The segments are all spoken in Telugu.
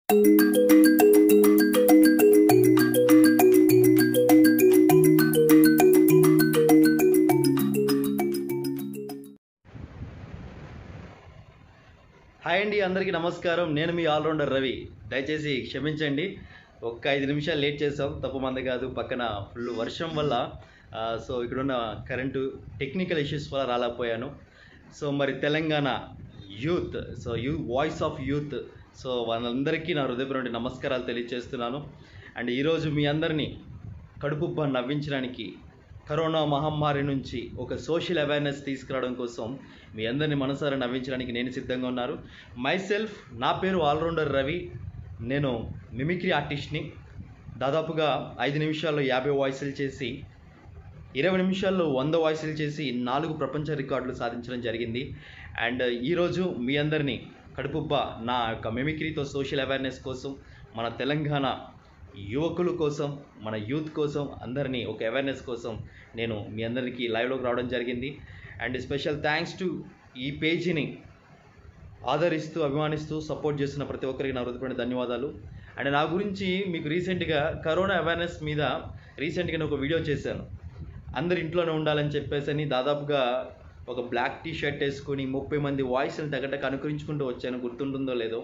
హాయ్ అండి, అందరికీ నమస్కారం. నేను మీ ఆల్రౌండర్ రవి. దయచేసి క్షమించండి, ఒక్క 5 నిమిషాలు లేట్ చేసాం. తప్పు మంది కాదు, పక్కన ఫుల్ వర్షం వల్ల సో ఇక్కడున్న కరెంటు టెక్నికల్ ఇష్యూస్ వల్ల రాలేకపోయాను. సో మరి Telangana youth, so voice of youth, so వాళ్ళందరికీ నా హృదయపూర్వక నమస్కారాలు తెలియజేస్తున్నాను. అండ్ ఈరోజు మీ అందరినీ కడుపుబ్బ నవ్వించడానికి, కరోనా మహమ్మారి నుంచి ఒక సోషల్ అవేర్నెస్ తీసుకురావడం కోసం మీ అందరినీ మనసారా నవ్వించడానికి నేను సిద్ధంగా ఉన్నాను. మైసెల్ఫ్, నా పేరు ఆల్రౌండర్ రవి. నేను మిమిక్రీ ఆర్టిస్ట్ని. దాదాపుగా 5 నిమిషాల్లో 50 వాయిస్లు చేసి, 20 నిమిషాల్లో 100 వాయిస్లు చేసి 4 ప్రపంచ రికార్డులు సాధించడం జరిగింది. అండ్ ఈరోజు మీ అందరినీ కడుపుబ్బ నా యొక్క మిమిక్రీతో సోషల్ అవేర్నెస్ కోసం, మన తెలంగాణ యువకుల కోసం, మన యూత్ కోసం, అందరినీ ఒక అవేర్నెస్ కోసం నేను మీ అందరికీ లైవ్లోకి రావడం జరిగింది. అండ్ స్పెషల్ థ్యాంక్స్ టు ఈ పేజీని ఆదరిస్తూ, అభిమానిస్తూ, సపోర్ట్ చేస్తున్న ప్రతి ఒక్కరికి నా హృదయపూర్వక ధన్యవాదాలు. అండ్ నా గురించి మీకు రీసెంట్గా కరోనా అవేర్నెస్ మీద రీసెంట్గా నేను ఒక వీడియో చేశాను. అందరు ఇంట్లోనే ఉండాలని చెప్పేసి దాదాపుగా ఒక బ్లాక్ టీ షర్ట్ వేసుకొని 30 మంది వాయిస్ని తగ్గట్టు అనుకరించుకుంటూ వచ్చాను. గుర్తుంటుందో లేదో,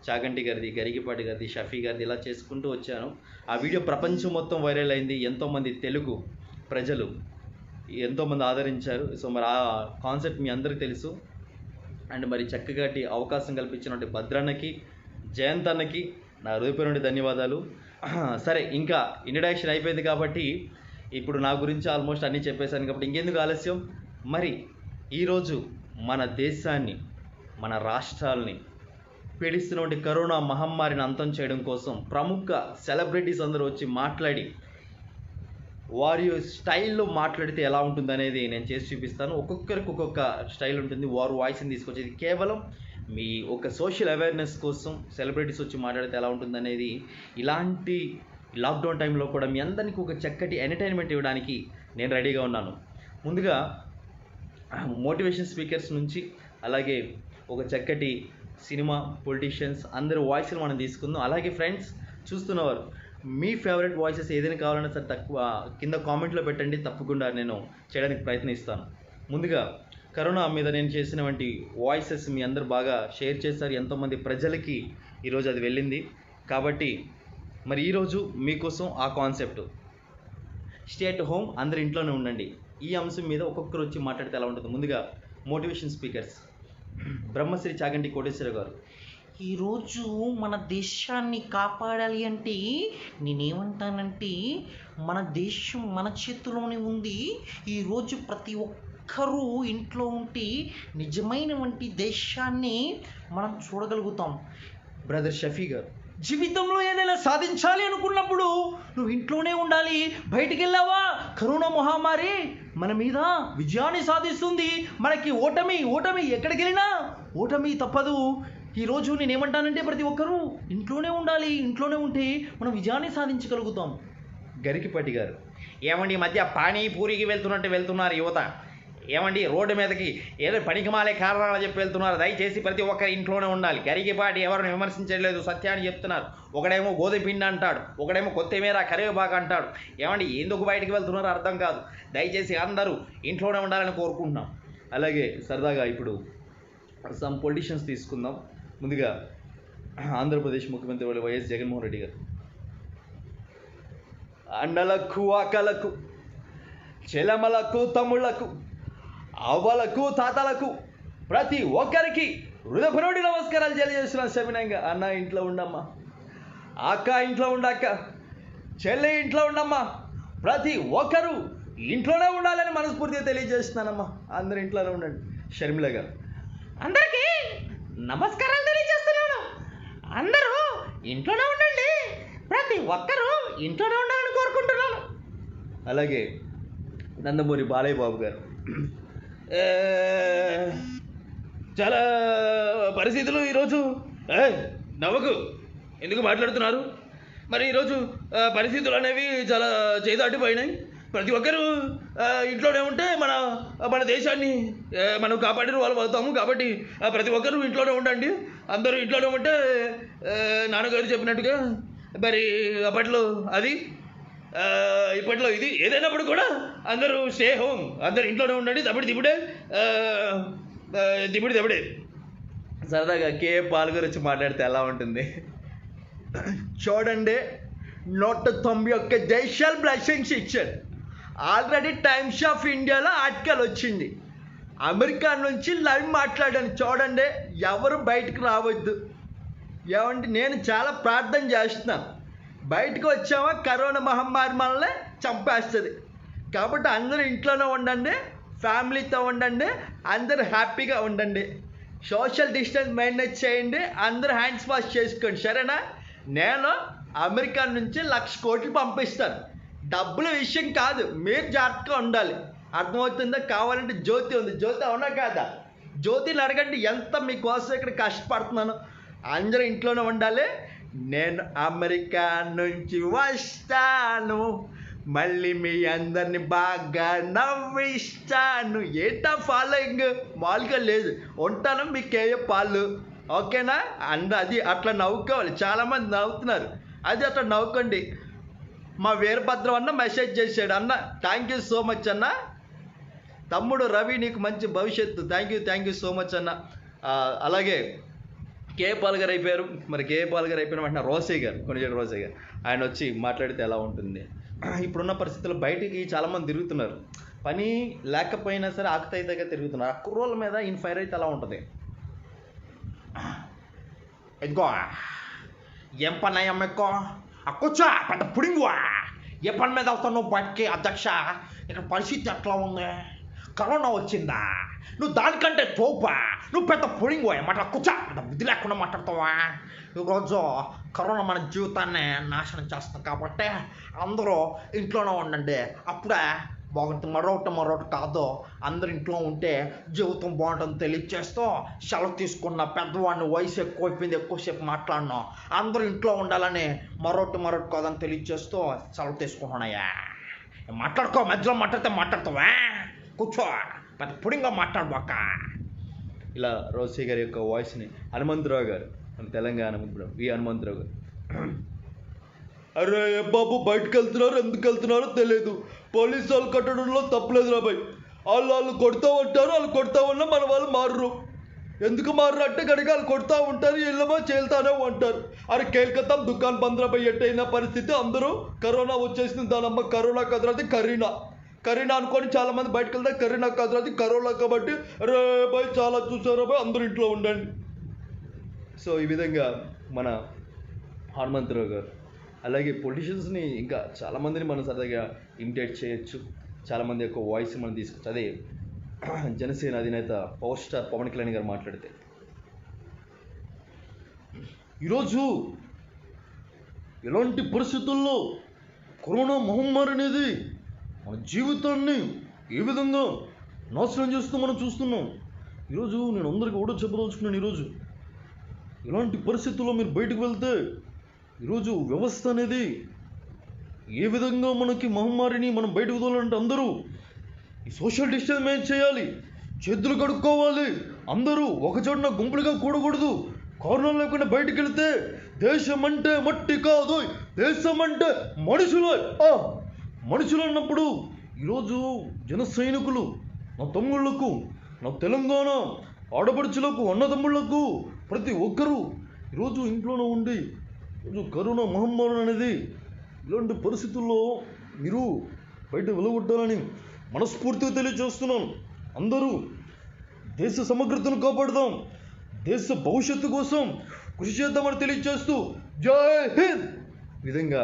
చాగంటి గారిది, గరిగిపాటి గారిది, షఫీ గారిది, ఇలా చేసుకుంటూ వచ్చాను. ఆ వీడియో ప్రపంచం మొత్తం వైరల్ అయింది. ఎంతోమంది తెలుగు ప్రజలు ఎంతోమంది ఆదరించారు. సో మరి ఆ కాన్సెప్ట్ మీ అందరికీ తెలుసు. అండ్ మరి చక్కగాటి అవకాశం కల్పించినటువంటి భద్రన్నకి, జయంత్ అన్నకి నా హృదయపూర్వక ధన్యవాదాలు. సరే, ఇంకా ఇంట్రడక్షన్ అయిపోయింది కాబట్టి ఇప్పుడు నా గురించి ఆల్మోస్ట్ అన్నీ చెప్పేశాను కాబట్టి ఇంకెందుకు ఆలస్యం. మరి ఈరోజు మన దేశాన్ని, మన రాష్ట్రాలని పీడిస్తున్నటువంటి కరోనా మహమ్మారిని అంతం చేయడం కోసం ప్రముఖ సెలబ్రిటీస్ అందరూ వచ్చి మాట్లాడి, వారి స్టైల్లో మాట్లాడితే ఎలా ఉంటుందనేది నేను చేసి చూపిస్తాను. ఒక్కొక్కరికి ఒక్కొక్క స్టైల్ ఉంటుంది. వారు వాయిస్ని తీసుకొచ్చేది కేవలం మీ ఒక సోషల్ అవేర్నెస్ కోసం సెలబ్రిటీస్ వచ్చి మాట్లాడితే ఎలా ఉంటుందనేది, ఇలాంటి లాక్డౌన్ టైంలో కూడా మీ అందరికీ ఒక చక్కటి ఎంటర్టైన్మెంట్ ఇవ్వడానికి నేను రెడీగా ఉన్నాను. ముందుగా మోటివేషన్ స్పీకర్స్ నుంచి, అలాగే ఒక చక్కటి సినిమా, పొలిటీషియన్స్ అందరి వాయిస్ని మనం తీసుకుందాం. అలాగే ఫ్రెండ్స్ చూస్తున్నవారు మీ ఫేవరెట్ వాయిసెస్ ఏదైనా కావాలన్నా సరే తక్కువ కింద కామెంట్లో పెట్టండి, తప్పకుండా నేను చేయడానికి ప్రయత్నిస్తాను. ముందుగా కరోనా మీద నేను చేసినటువంటి వాయిసెస్ మీ అందరు బాగా షేర్ చేస్తారు. ఎంతోమంది ప్రజలకి ఈరోజు అది వెళ్ళింది. కాబట్టి మరి ఈరోజు మీకోసం ఆ కాన్సెప్ట్, స్టే అట్ హోమ్, అందరు ఇంట్లోనే ఉండండి, ఈ అంశం మీద ఒక్కొక్కరు వచ్చి మాట్లాడితే ఎలా ఉంటుంది. ముందుగా మోటివేషన్ స్పీకర్స్ బ్రహ్మశ్రీ చాగంటి కోటేశ్వర గారు. ఈరోజు మన దేశాన్ని కాపాడాలి అంటే నేనేమంటానంటే, మన దేశం మన చేతిలోనే ఉంది. ఈరోజు ప్రతి ఒక్కరూ ఇంట్లో ఉంటే నిజమైనటువంటి దేశాన్ని మనం చూడగలుగుతాం. బ్రదర్ షఫీ గారు. జీవితంలో ఏదైనా సాధించాలి అనుకున్నప్పుడు నువ్వు ఇంట్లోనే ఉండాలి. బయటికి వెళ్ళావా, కరోనా మహమ్మారి మన మీద విజయాన్ని సాధిస్తుంది. మనకి ఓటమి ఎక్కడికి వెళ్ళినా ఓటమి తప్పదు. ఈరోజు నేనేమంటానంటే ప్రతి ఒక్కరూ ఇంట్లోనే ఉండాలి. ఇంట్లోనే ఉంటే మనం విజయాన్ని సాధించగలుగుతాం. గరికిపాటి గారు. ఏమండి, ఈ మధ్య పానీపూరికి వెళ్తున్నారు యువత. ఏమండి, రోడ్డు మీదకి ఏదో పనికిమాలే కారణాలు చెప్పి వెళ్తున్నారు. దయచేసి ప్రతి ఒక్కరు ఇంట్లోనే ఉండాలి. గరికిపాటి ఎవరిని విమర్శించట్లేదు, సత్యాన్ని చెప్తున్నారు. ఒకడేమో గోధుమ పిండి అంటాడు, ఒకడేమో కొత్తిమీర, కరివేపాకు అంటాడు. ఏమండి, ఎందుకు బయటికి వెళ్తున్నారో అర్థం కాదు. దయచేసి అందరూ ఇంట్లోనే ఉండాలని కోరుకుంటున్నాం. అలాగే సరదాగా ఇప్పుడు సమ్ పొలిటీషియన్స్ తీసుకుందాం. ముందుగా ఆంధ్రప్రదేశ్ ముఖ్యమంత్రి వైఎస్ జగన్మోహన్ రెడ్డి గారు. అన్నలకు, అక్కలకు, చెలమలకు, తమ్ముళ్లకు, అవ్వలకు, తాతలకు, ప్రతి ఒక్కరికి హృదయపూర్వక నమస్కారాలు తెలియజేస్తున్నాను సవినయంగా. అన్న ఇంట్లో ఉండమ్మా, అక్క ఇంట్లో ఉండక్క, చెల్లె ఇంట్లో ఉండమ్మా, ప్రతి ఒక్కరూ ఇంట్లోనే ఉండాలని మనస్ఫూర్తిగా తెలియజేస్తున్నానమ్మా. అందరూ ఇంట్లోనే ఉండండి. షర్మిల గారు. అందరికీ నమస్కారాలు తెలియజేస్తున్నాను. అందరూ ఇంట్లోనే ఉండండి, ప్రతి ఒక్కరూ ఇంట్లోనే ఉండాలని కోరుకుంటున్నాను. అలాగే నందమూరి బాలయ్య బాబు గారు. చాలా పరిస్థితులు ఈరోజు నవ్వకు ఎందుకు మాట్లాడుతున్నారు. మరి ఈరోజు పరిస్థితులు అనేవి చాలా చేదాటిపోయినాయి. ప్రతి ఒక్కరూ ఇంట్లోనే ఉంటే మన దేశాన్ని మనం కాపాడిన వాళ్ళు అవుతాము. కాబట్టి ప్రతి ఒక్కరూ ఇంట్లోనే ఉండండి. అందరూ ఇంట్లోనే ఉంటే నాన్నగారు చెప్పినట్టుగా మరి అప్పట్లో అది ఇప్పట్లో ఇది ఏదైనప్పుడు కూడా అందరూ స్టే హోమ్, అందరూ ఇంట్లోనే ఉండండి, దిబుడే దిబుడే. సరదాగా కే పాల్ గురించి మాట్లాడితే ఎలా ఉంటుంది? చూడండి, 191 దేశాలు బ్లెస్సింగ్స్ ఇచ్చారు. ఆల్రెడీ టైమ్స్ ఆఫ్ ఇండియాలో ఆర్టికల్ వచ్చింది. అమెరికా నుంచి లైవ్ మాట్లాడాను. చూడండి, ఎవరు బయటకు రావద్దు. ఏమంటే నేను చాలా ప్రార్థన చేస్తున్నాను. బయటకు వచ్చామా కరోనా మహమ్మారి మనల్ని చంపేస్తుంది. కాబట్టి అందరూ ఇంట్లోనే ఉండండి, ఫ్యామిలీతో ఉండండి, అందరూ హ్యాపీగా ఉండండి, సోషల్ డిస్టెన్స్ మెయింటైన్ చేయండి, అందరూ హ్యాండ్స్ వాష్ చేసుకోండి, సరేనా? నేను అమెరికా నుంచి 1,00,000 కోట్లు పంపిస్తాను. డబ్బుల విషయం కాదు, మీరు జాగ్రత్తగా ఉండాలి. అర్థమవుతుందా? కావాలంటే జ్యోతి ఉంది, జ్యోతి అవునా కాదా? జ్యోతిని అడగండి ఎంత మీకోసం ఇక్కడ కష్టపడుతున్నాను. అందరూ ఇంట్లోనే ఉండాలి. నేను అమెరికా నుంచి వస్తాను, మళ్ళీ మీ అందరిని బాగా నవ్విస్తాను. ఏంటా ఫాలోయింగ్? మామూలుగా లేదు. ఉంటాను మీకు ఏ పాలు, ఓకేనా? అది అట్లా నవ్వుకోవాలి. చాలామంది నవ్వుతున్నారు, అది అట్లా నవ్వుకోండి. మా వీరభద్రం అన్న మెసేజ్ చేశాడు, అన్న థ్యాంక్ యూ సో మచ్ అన్న, తమ్ముడు రవి నీకు మంచి భవిష్యత్తు, థ్యాంక్ యూ సో మచ్ అన్న. అలాగే కే పాల్ గారు అయిపోయారు. మరి కే పాల్ గారు అయిపోయిన వెంటనే రోసయ్య గారు, కొనిజేటి రోసయ్య గారు, ఆయన వచ్చి మాట్లాడితే ఎలా ఉంటుంది? ఇప్పుడున్న పరిస్థితుల్లో బయటికి చాలామంది తిరుగుతున్నారు, పని లేకపోయినా సరే ఆకతాయితీగా తిరుగుతున్నారు. ఆ కుర్రోళ్ళ మీద ఈయన ఫైర్ అయితే ఎలా ఉంటుంది? ఇదిగో ఏం పని అయ్యమ్మకో కూర్చో, పెద్ద పుడింగువా, ఏ పని మీద అవుతావు నువ్వు బయటికి? అధ్యక్ష, ఇక్కడ పరిస్థితి ఎట్లా ఉంది? కరోనా వచ్చిందా? నువ్వు దానికంటే తోపా, నువ్వు పెద్ద పుడింగువా, మాట కూర్చో, పెద్ద బుద్ధి లేకుండా మాట్లాడతావా? ఈరోజు కరోనా మన జీవితాన్ని నాశనం చేస్తుంది కాబట్టి అందరూ ఇంట్లోనే ఉండండి, అప్పుడే బాగుంటుంది. మరొకటి కాదు, అందరు ఇంట్లో ఉంటే జీవితం బాగుంటుంది తెలియచేస్తూ సెలవు తీసుకున్న పెద్దవాడిని, వయసు ఎక్కువైపోయింది, ఎక్కువసేపు మాట్లాడినా, అందరూ ఇంట్లో ఉండాలని మరొకటి కాదని తెలియచేస్తూ సెలవు తీసుకుంటున్నాయా. మాట్లాడుకో, మధ్యలో మాట్లాడతావా? కూర్చో, పెద్ద పుడింగా మాట్లాడబాక. ఇలా రోసయ్య గారి యొక్క వాయిస్ని హనుమంతరావు గారు, మన తెలంగాణ ముద్దు హనుమంతరావు గారు, అరే బాబు బయటకు వెళ్తున్నారు, ఎందుకు వెళ్తున్నారో తెలియదు, పోలీసు వాళ్ళు కట్టడంలో తప్పలేదు రాబాయ్, వాళ్ళు కొడతా ఉంటారు, వాళ్ళు కొడతా ఉన్నా మన వాళ్ళు మారరు. ఎందుకు మారరు అంటే కనుక వాళ్ళు కొడతా ఉంటారు, ఇళ్ళమో చేల్తానే ఉంటారు. అరే కేల్కతాం దుకాన్ బంద్ రాబాయ్, ఎట్టయిన పరిస్థితి అందరూ కరోనా వచ్చేసింది, దానమ్మ కరోనా కదరాది కరీనా అనుకొని చాలామంది బయటకు వెళ్తారు, కరీనా కదరాది కరోనా. కాబట్టి రే బాయ్ చాలా చూసారా బాయ్, అందరూ ఇంట్లో ఉండండి. సో ఈ విధంగా మన హనుమంతరావు గారు, అలాగే పొలిటీషియన్స్ని ఇంకా చాలామందిని మనం సరదాగా ఇమిటేట్ చేయొచ్చు. చాలామంది యొక్క వాయిస్ మనం తీసుకొచ్చు. అదే జనసేన అధినేత పవర్ స్టార్ పవన్ కళ్యాణ్ గారు మాట్లాడితే, ఈరోజు ఎలాంటి పరిస్థితుల్లో కరోనా మహమ్మారి అనేది మన జీవితాన్ని ఏ విధంగా నాశనం చేస్తూ మనం చూస్తున్నాం. ఈరోజు నేను అందరికీ కూడా చెప్పదలుచుకున్నాను, ఈరోజు ఇలాంటి పరిస్థితుల్లో మీరు బయటకు వెళ్తే ఈరోజు వ్యవస్థ అనేది ఏ విధంగా మనకి మహమ్మారిని మనం బయటకు వదలాలంటే అందరూ ఈ సోషల్ డిస్టెన్స్ మెయింటైన్ చేయాలి, చేతులు కడుక్కోవాలి, అందరూ ఒకచోటన గుంపులుగా కూడకూడదు. కారణం లేకుండా బయటకు వెళితే దేశం అంటే మట్టి కాదు, దేశం అంటే మనుషులు అన్నప్పుడు ఈరోజు జన సైనికులు, నా తమ్ముళ్లకు, నా తెలంగాణ ఆడపడుచులకు, అన్నదమ్ముళ్లకు, ప్రతి ఒక్కరూ ఈరోజు ఇంట్లోనే ఉండి ఈరోజు కరోనా మహమ్మారి అనేది ఇలాంటి పరిస్థితుల్లో మీరు బయట వెలువడ్డాలని మనస్ఫూర్తిగా తెలియజేస్తున్నాను. అందరూ దేశ సమగ్రతను కాపాడుదాం, దేశ భవిష్యత్తు కోసం కృషి చేద్దామని తెలియజేస్తూ జై హింద్ విధంగా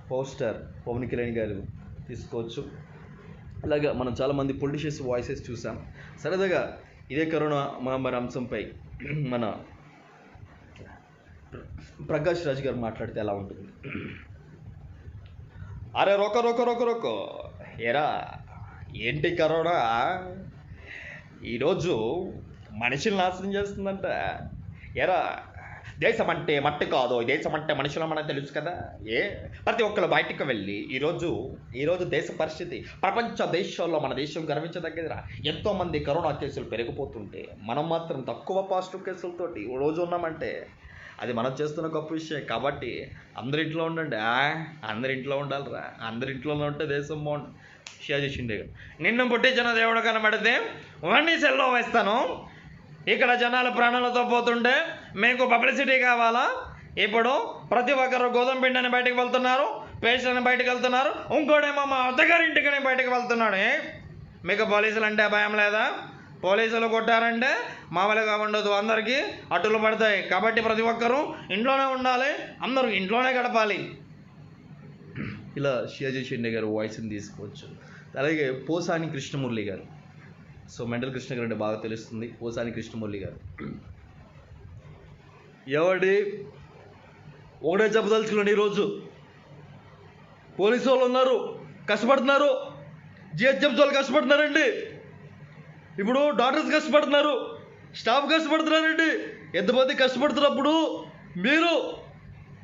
పవర్ స్టార్ పవన్ కళ్యాణ్ గారు తీసుకోవచ్చు. అలాగా మనం చాలామంది పొలిటీషియన్స్ వాయిసెస్ చూసాం. సరదాగా ఇదే కరోనా మహమ్మారి అంశంపై మన ప్రకాష్ రాజ్ గారు మాట్లాడితే ఎలా ఉంటుంది? అరే రొక్క ఏరా, ఏంటి కరోనా ఈరోజు మనిషిని నాశనం చేస్తుందంట. ఎరా, దేశం అంటే మట్టి కాదు, దేశం అంటే మనుషులు మనకు తెలుసు కదా. ప్రతి ఒక్కరు బయటికి వెళ్ళి ఈరోజు దేశ పరిస్థితి ప్రపంచ దేశాల్లో మన దేశం గర్వించదగ్గదిరా. ఎంతోమంది కరోనా కేసులు పెరిగిపోతుంటే మనం మాత్రం తక్కువ పాజిటివ్ కేసులతోటి రోజు ఉన్నామంటే అది మనం చేస్తున్న గొప్ప విషయం. కాబట్టి అందరి ఇంట్లో ఉండండి. అందరి ఇంట్లో ఉండాలిరా. అందరి ఇంట్లోనే ఉంటే దేశం బాగుంటుంది. షేర్ చేసిండే నిన్ను పుట్టించిన దేవుడు కనబడితే వాడిని సెల్లో వేస్తాను. ఇక్కడ జనాలు ప్రాణాలతో పోతుంటే మీకు పబ్లిసిటీ కావాలా? ఇప్పుడు ప్రతి ఒక్కరు గోధుమ పిండిని బయటకు వెళ్తున్నారు, పేస్ట్ అని బయటకు వెళ్తున్నారు, ఇంకోడేమో మా అత్తగారింటికని బయటకు వెళ్తున్నాడు. మీకు పోలీసులు అంటే భయం లేదా? పోలీసులు కొట్టారంటే మామూలుగా ఉండదు, అందరికీ అడ్డులు పడతాయి. కాబట్టి ప్రతి ఒక్కరూ ఇంట్లోనే ఉండాలి, అందరూ ఇంట్లోనే గడపాలి. ఇలా షేర్ చేసిండే గారు వాయిస్ని తీసుకోవచ్చు. అలాగే పోసాని కృష్ణమురళి గారు. సో మెంటల్ కృష్ణ గారు అంటే బాగా తెలుస్తుంది. పోసాని కృష్ణమురళి గారు ఎవడి ఒకటే చెప్పదలుచుకోండి. ఈరోజు పోలీసు వాళ్ళు ఉన్నారు, కష్టపడుతున్నారు. జిహెచ్ఎంసీ వాళ్ళు కష్టపడుతున్నారండి. ఇప్పుడు డాక్టర్స్ కష్టపడుతున్నారు, స్టాఫ్ కష్టపడుతున్నారండి. ఎంతమంది కష్టపడుతున్నప్పుడు మీరు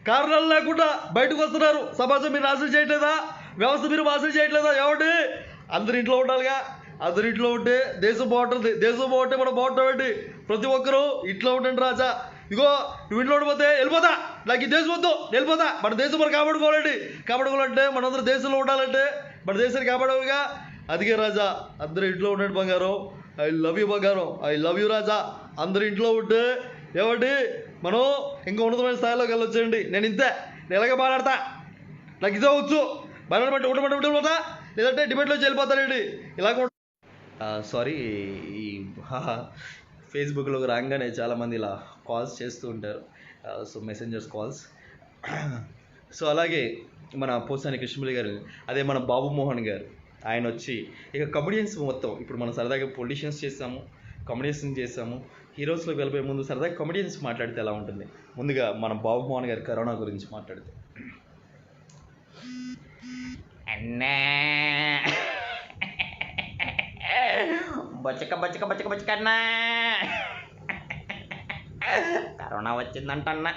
కారణాలు లేకుండా బయటకు వస్తున్నారు. సమాజం మీరు నాశనం చేయట్లేదా? వ్యవస్థ మీరు నాశనం చేయట్లేదా? ఏమండి అందరి ఇంట్లో ఉండాలిగా. అందరి ఇంట్లో ఉంటే దేశం బాగుంటుంది. దేశం బాగుంటే మనం బాగుంటామండి. ప్రతి ఒక్కరూ ఇంట్లో ఉండండి రాజా. ఇగో నువ్వు ఇంట్లో ఉండిపోతే వెళ్ళిపోతా, నాకు ఈ దేశం వద్దు, వెళ్ళిపోతా. మన దేశం మనం కాపాడుకోవాలండి. కాపాడుకోవాలంటే మనందరూ దేశంలో ఉండాలంటే మన దేశాన్ని కాపాడాలిగా. అందుకే రాజా అందరూ ఇంట్లో ఉండండి బంగారం. ఐ లవ్ యూ బంగారం, ఐ లవ్ యూ రాజా. అందరు ఇంట్లో ఉంటే ఏమండి మనం ఇంకా ఉన్నతమైన స్థాయిలోకి వెళ్ళొచ్చండి. నేను ఇంతే, నేను ఎలాగే మాట్లాడతా, నాకు ఇదే వచ్చు. మాట్లాడమంటే ఉండమంటే లేదంటే డిబేట్లోకి వెళ్ళిపోతానండి. ఇలాగ సారీ, ఈ ఫేస్బుక్లో రాగానే చాలామంది ఇలా కాల్స్ చేస్తూ ఉంటారు. So messengers calls. సో అలాగే మన పోసాని కృష్ణమురళి గారు, అదే మన బాబు మోహన్ గారు, ఆయన వచ్చి ఇక కమెడియన్స్ మొత్తం ఇప్పుడు మనం సరదాగా పొలిటీషియన్స్ చేసాము, కమెడియన్స్ చేసాము, హీరోస్లోకి వెళ్ళిపోయే ముందు సరదాగా కమెడియన్స్ మాట్లాడితే ఎలా ఉంటుంది? ముందుగా మన బాబు మోహన్ గారు కరోనా గురించి మాట్లాడితే. అన్నా బొచ్చక బొచ్చక బొచ్చక బొచ్చకన్నా కరోనా వచ్చిందంటన్నా,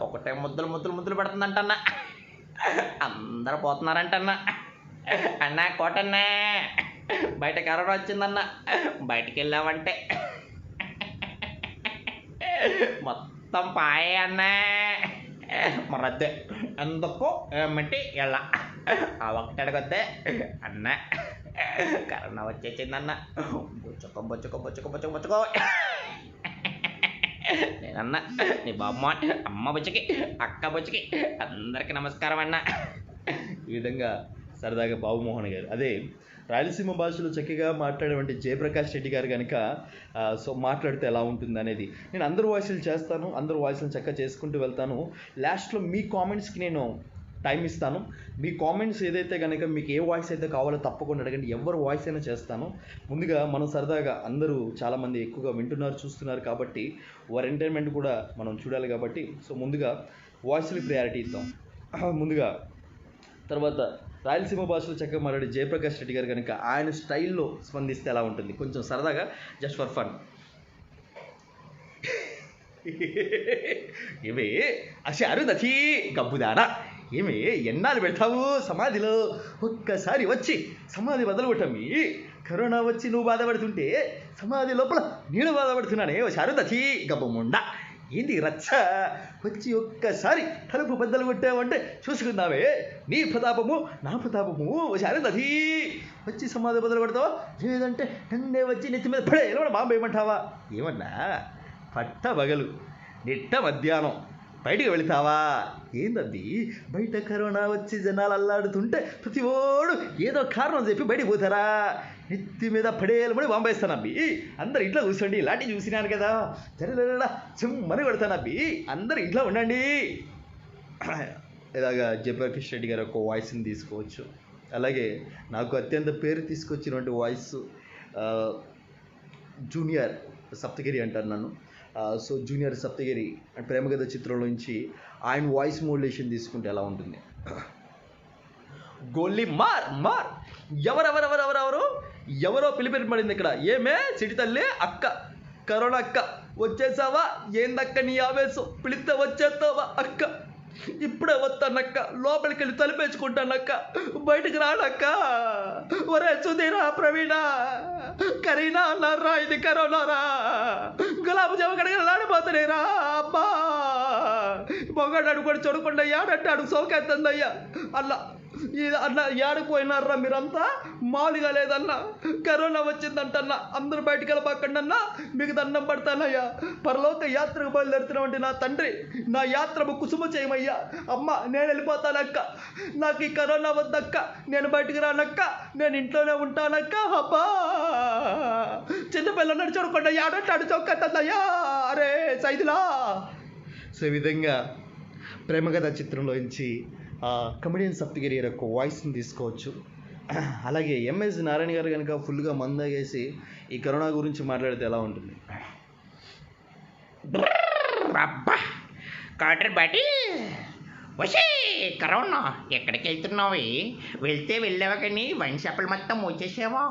ఒకటే ముద్దులు ముద్దులు ముద్దులు పెడుతుందంటన్నా, అందరూ పోతున్నారంటన్నా. అన్నా కోటన్నా బయట కరోనా వచ్చిందన్నా, బయటికి వెళ్ళామంటే మొత్తం పాయే అన్నా. మరద్దే ఎందుకు ఏమిటి ఎలా ఆ ఒకటి అడగొద్దే అన్న, కరోనా వచ్చేసిందన్న. బొచ్చుకో బొచ్చుకో బొచ్చుకో బొచ్చుకో బొచ్చుకో నేనన్నా నీ బామ్మ అమ్మ బొచ్చుకి అక్క బొచ్చుకి అందరికీ నమస్కారం అన్న. ఈ విధంగా సరదాగా బాబు మోహన్ గారు, అదే రాయలసీమ భాషలో చక్కగా మాట్లాడేటువంటి జయప్రకాష్ రెడ్డి గారు కనుక సో మాట్లాడితే ఎలా ఉంటుంది అనేది. నేను అందరు వాయిస్లు చేస్తాను, అందరు వాయిస్లు చక్కగా చేసుకుంటూ వెళ్తాను. లాస్ట్లో మీ కామెంట్స్కి నేను టైం ఇస్తాను. మీ కామెంట్స్ ఏదైతే కనుక మీకు ఏ వాయిస్ అయితే కావాలో తప్పకుండా అడగండి. ఎవరు వాయిస్ అయినా చేస్తాను. ముందుగా మనం సరదాగా అందరూ చాలామంది ఎక్కువగా వింటున్నారు, చూస్తున్నారు కాబట్టి వారి ఎంటర్టైన్మెంట్ కూడా మనం చూడాలి కాబట్టి సో ముందుగా వాయిస్కి ప్రయారిటీ ఇద్దాం. ముందుగా తర్వాత రాయలసీమ భాషలో చక్కగా మాట్లాడే జయప్రకాష్ రెడ్డి గారు కనుక ఆయన స్టైల్లో స్పందిస్తే ఎలా ఉంటుంది? కొంచెం సరదాగా జస్ట్ ఫర్ ఫన్. ఏమే అరుదచి గబ్బుదానా, ఏమే ఎన్నాళ్ళు పెడతావు సమాధిలో? ఒక్కసారి వచ్చి సమాధి వదలగొట్టమి. కరోనా వచ్చి నువ్వు బాధపడుతుంటే సమాధి లోపల నేను బాధపడుతున్నానే. అరుదచి గబ్బముండా, ఏంది రచ్చ? వచ్చి ఒక్కసారి తలుపు బద్దలు కొట్టావంటే చూసుకుందామే. నీ ప్రతాపము నా ప్రతాపము. అరుదచి వచ్చి సమాధి బదులు కొడతావా? లేదంటే నన్నే వచ్చి నెత్తి మీద పడే ఎలా బాంబు ఏమంటావా? ఏమన్నా పట్ట బగలు నిట్ట మధ్యాహ్నం బయటికి వెళతావా? ఏందది? బయట కరోనా వచ్చి జనాలు అల్లాడుతుంటే ప్రతి ఓడు ఏదో కారణం చెప్పి బయటికి పోతారా? నెత్తి మీద పడేయాలని బాంబేస్తానబ్బి. అందరు ఇంట్లో కూర్చోండి, ఇలాంటివి చూసినాను కదా, జరగడా చెమ్మని కొడతానబ్బి. అందరు ఇంట్లో ఉండండి. ఇలాగా జయప్రకాష్ రెడ్డి గారు ఒక వాయిస్ని తీసుకోవచ్చు. అలాగే నాకు అత్యంత పేరు తీసుకొచ్చినటువంటి వాయిస్ జూనియర్ సప్తగిరి అంటారు నన్ను. సో జూనియర్ సప్తగిరి ప్రేమగత చిత్రంలో నుంచి ఆయన వాయిస్ మోడ్యులేషన్ తీసుకుంటే ఎలా ఉంటుంది? గోల్లీ మార్ మార్, ఎవరెవరెవరెవరెవరు ఎవరో పిలిపెట్టబడింది ఇక్కడ. ఏమే సిటి తల్లి అక్క, కరోనా అక్క వచ్చేసావా? ఏందక్క నీ ఆవేశం? పిలిస్తే వచ్చేస్తావా అక్క? ఇప్పుడే వస్తానక్క, లోపలికి వెళ్ళి తలిపేసుకుంటానక్క, బయటకు రానక్క. ఒరే సుధీరా, ప్రవీణ, కరీనా అన్నారా, ఇది కరోనారా. గులాబ్ జాము కడగ లాడిపోతానేరా అబ్బా. మొగాడు కూడా చూడకుండా ఏడంటే అడుగు సోకేస్తుందయ్యా అన్న ఇది అన్న ఏడకపోయినారా మీరంతా మామూలుగా లేదన్న కరోనా వచ్చిందంటన్న అందరూ బయటికి వెళ్ళబాకండి అన్న మీకు దండం పడతానయ్యా పరలోక యాత్రకు బయలుదేరుతున్నామంటే నా తండ్రి నా యాత్ర కుసుమ చేయమయ్యా అమ్మ నేను వెళ్ళిపోతానక్క నాకు ఈ కరోనా వద్దక్క నేను బయటికి రానక్క నేను ఇంట్లోనే ఉంటానక్క అబ్బా చిన్నపిల్లలు చూడకుండా ఏడంటే అడు చౌకతుందయ్యా అరే సైదులా. సో ఈ విధంగా ప్రేమకథ చిత్రంలోంచి కమెడియన్ సప్తగిరి యొక్క వాయిస్ని తీసుకోవచ్చు. అలాగే ఎంఎస్ నారాయణ గారు కనుక ఫుల్గా మందాగేసి ఈ కరోనా గురించి మాట్లాడితే ఎలా ఉంటుంది? అబ్బా కాటర్ బాటి వచ్చే కరోనా ఎక్కడికి వెళ్తున్నావు? వెళ్తే వెళ్ళావా కానీ వైన్ షాపులు మొత్తం వచ్చేసావా?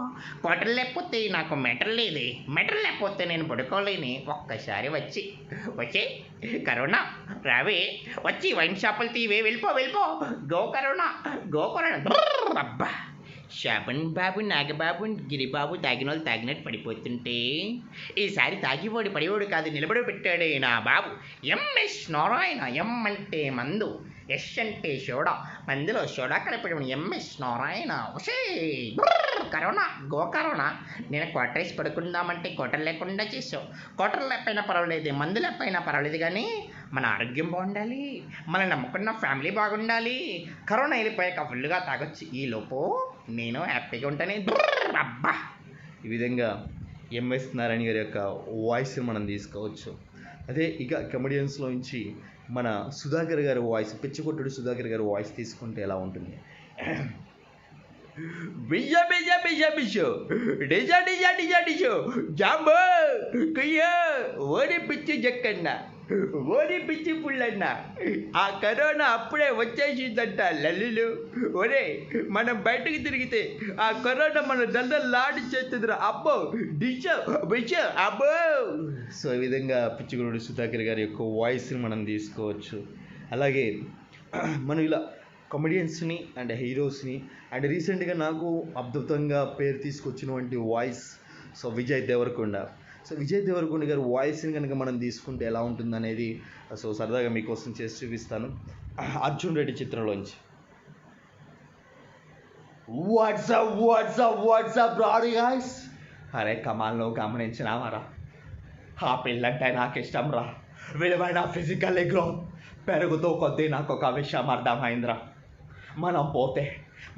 క్వార్టర్ లేకపోతే నాకు మెటర్ లేదే, మెటర్ లేకపోతే నేను పడుకోలేని. ఒక్కసారి వచ్చే కరోనా రావే, వచ్చి వైన్ షాపులు తీవే, వెళ్ళిపో గో కరోనా. అబ్బా శాపన్ బాబు నాగబాబు గిరిబాబు తాగిన వాళ్ళు తాగినట్టు పడిపోతుంటే ఈసారి తాగివాడు పడివాడు కాదు నిలబడి పెట్టాడే నా బాబు ఎంఎస్ నారాయణ. ఎం అంటే మందు, ఎస్ అంటే సోడా, మందులో సోడా కలిపి ఎంఎస్ నారాయణ. ఒసే కరోనా గో కరోనా. నేను క్వార్టర్స్ పడుకుందామంటే క్వార్టర్ లేకుండా చేసావు. క్వార్టర్ లేకపోయినా పర్వాలేదు, మందు లేకపోయినా పర్వాలేదు, కానీ మన ఆరోగ్యం బాగుండాలి, మనం నమ్ముకున్న ఫ్యామిలీ బాగుండాలి. కరోనా వెళ్ళిపోయాక ఫుల్గా తాగొచ్చు, ఈలోపు నేను హ్యాపీగా ఉంటానే. అబ్బా ఈ విధంగా ఎంఎస్ నారాయణ గారి యొక్క వాయిస్ని మనం తీసుకోవచ్చు. అదే ఇక కమెడియన్స్లో నుంచి మన సుధాకర్ గారి వాయిస్, పిచ్చికొట్టుడు సుధాకర్ గారి వాయిస్ తీసుకుంటే ఎలా ఉంటుంది? బిజ బిజ బిజ బిజో డిజా డిజా డిజా డిజో జాంబో కుయ్యో ఓడి పిచ్చి జక్కన్న, ఓడి పిచ్చి పుల్లన్న, ఆ కరోనా అప్పుడే వచ్చేసిందంట లల్లులు. ఒరే మనం బయటకు తిరిగితే ఆ కరోనా మన దండలాడి చేస్తుందిరా అబ్బో డిషో బిషో అబ్బో. సో ఈ విధంగా పిచ్చిగురుడు సుధాకర్ గారి యొక్క వాయిస్ని మనం తీసుకోవచ్చు. అలాగే మనం ఇలా కమెడియన్స్ని అండ్ హీరోస్ని అండ్ రీసెంట్గా నాకు అద్భుతంగా పేరు తీసుకొచ్చినటువంటి voice so Vijay Deverakonda. So Vijay Deverakonda గారి వాయిస్ని కనుక మనం తీసుకుంటే ఎలా ఉంటుందనేది సో సరదాగా మీకోసం చేసి చూపిస్తాను. అర్జున్ రెడ్డి చిత్రంలోంచి. వాట్సాప్ రాడు గాయ్స్. అరే కమాల్లో గమనించినామారా, ఆ పిల్లంటే నాకు ఇష్టం రా, విలువైన ఫిజికల్ గ్రోత్ పెరుగుతూ కొద్దీ నాకు ఒక విషయం అర్థమైందిరా. మనం పోతే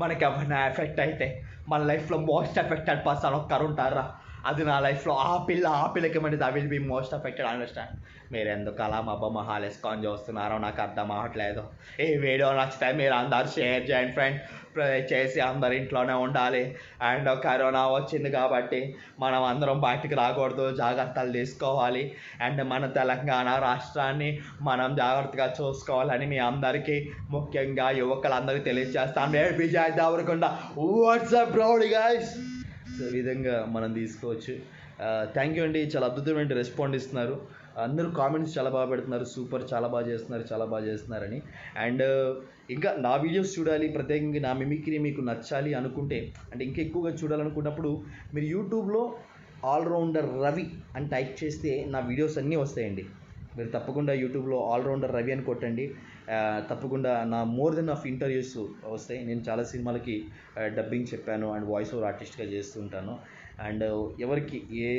మనకి ఏమైనా ఎఫెక్ట్ అయితే మన లైఫ్లో మోస్ట్ ఎఫెక్టెడ్ పర్సన్ ఒక్కరు ఉంటారా, అది నా లైఫ్లో ఆ పిల్లకి ఏమంటే I will be most affected. Understand? మీరు ఎందుకు అలా మా బొమ్మ హాలేసుకొని చూస్తున్నారో నాకు అర్థం అవ్వట్లేదు. ఈ వీడియో నచ్చితే మీరు అందరు షేర్ చేయండి ఫ్రెండ్ చేసి అందరు ఇంట్లోనే ఉండాలి. అండ్ కరోనా వచ్చింది కాబట్టి మనం అందరం బయటికి రాకూడదు, జాగ్రత్తలు తీసుకోవాలి. అండ్ మన తెలంగాణ రాష్ట్రాన్ని మనం జాగ్రత్తగా చూసుకోవాలని మీ అందరికీ ముఖ్యంగా యువకులందరికీ తెలియజేస్తాను. Vijay Deverakonda WhatsApp rowdy guys. So ఈ విధంగా మనం తీసుకోవచ్చు. థ్యాంక్ యూ అండి, చాలా అద్భుతమైన రెస్పాండ్ ఇస్తున్నారు. అందరూ కామెంట్స్ చాలా బాగా పెడుతున్నారు, సూపర్, చాలా బాగా చేస్తున్నారని. అండ్ ఇంకా నా వీడియోస్ చూడాలి, ప్రత్యేకంగా నా మిమిక్రీ మీకు నచ్చాలి అనుకుంటే, అంటే ఇంకా ఎక్కువగా చూడాలనుకున్నప్పుడు మీరు యూట్యూబ్లో ఆల్రౌండర్ రవి అని టైప్ చేస్తే నా వీడియోస్ అన్నీ వస్తాయండి. మీరు తప్పకుండా యూట్యూబ్లో ఆల్రౌండర్ రవి అని కొట్టండి, తప్పకుండా నా మోర్ దెన్ ఆఫ్ ఇంటర్వ్యూస్ వస్తాయి. నేను చాలా సినిమాలకి డబ్బింగ్ చెప్పాను అండ్ వాయిస్ ఓవర్ ఆర్టిస్ట్గా చేస్తుంటాను. అండ్ ఎవరికి ఏ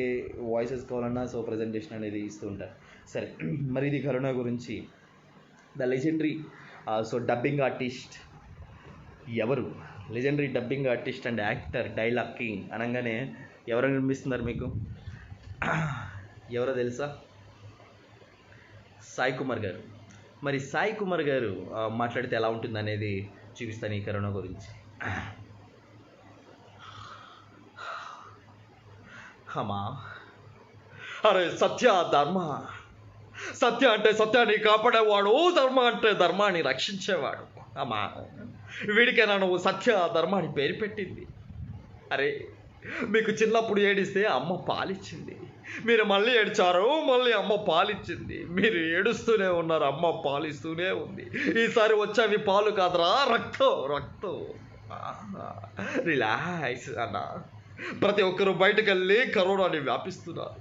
వాయిసెస్ కావాలన్నా సో ప్రజెంటేషన్ అనేది ఇస్తూ ఉంటాను. సరే, మరి ఇది కరోనా గురించి. The legendary so dubbing artist ఎవరు? Legendary dubbing artist and actor, dialogue king అనగానే ఎవరు అనిపిస్తున్నారు మీకు? ఎవరో తెలుసా? సాయి కుమార్ గారు. మరి సాయి కుమార్ గారు మాట్లాడితే ఎలా ఉంటుంది అనేది చూపిస్తాను ఈ కరోనా గురించి. అమ్మా, అరే సత్య ధర్మ, సత్య అంటే సత్యాన్ని కాపాడేవాడు, ధర్మ అంటే ధర్మాన్ని రక్షించేవాడు. అమ్మా, వీడికైనా నువ్వు సత్య ధర్మాన్ని పేరు పెట్టింది. అరే మీకు చిన్నప్పుడు ఏడిస్తే అమ్మ పాలిచ్చింది, మీరు మళ్ళీ ఏడ్చారు, మళ్ళీ అమ్మ పాలిచ్చింది. మీరు ఏడుస్తూనే ఉన్నారు, అమ్మ పాలిస్తూనే ఉంది. ఈసారి వచ్చేవి పాలు కాదురా, రక్తం. రిలాక్స్ అన్న. ప్రతి ఒక్కరు బయటకు వెళ్ళి కరోనాని వ్యాపిస్తున్నారు.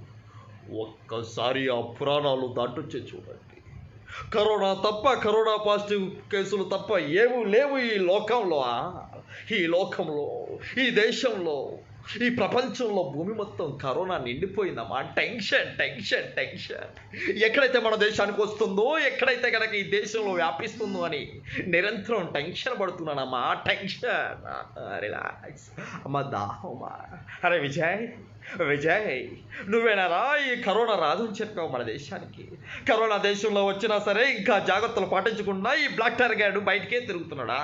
ఒక్కసారి ఆ పురాణాలు దాటొచ్చే చూడండి. కరోనా తప్ప, కరోనా పాజిటివ్ కేసులు తప్ప ఏమీ లేవు ఈ లోకంలో, ఈ దేశంలో, ఈ ప్రపంచంలో, భూమి మొత్తం కరోనా నిండిపోయిందమ్మా. టెన్షన్. ఎక్కడైతే మన దేశానికి వస్తుందో, ఎక్కడైతే కనుక ఈ దేశంలో వ్యాపిస్తుందో అని నిరంతరం టెన్షన్ పడుతున్నానమ్మా. టెన్షన్. రిలాక్స్ అమ్మా, దాహమ్మా. అరే విజయ్ నువ్వేనారా ఈ కరోనా రాదు అని చెప్పావు మన దేశానికి? కరోనా దేశంలో వచ్చినా సరే ఇంకా జాగ్రత్తలు పాటించకుండా ఈ బ్లాక్ టార్గెట్ బయటికే తిరుగుతున్నాడా?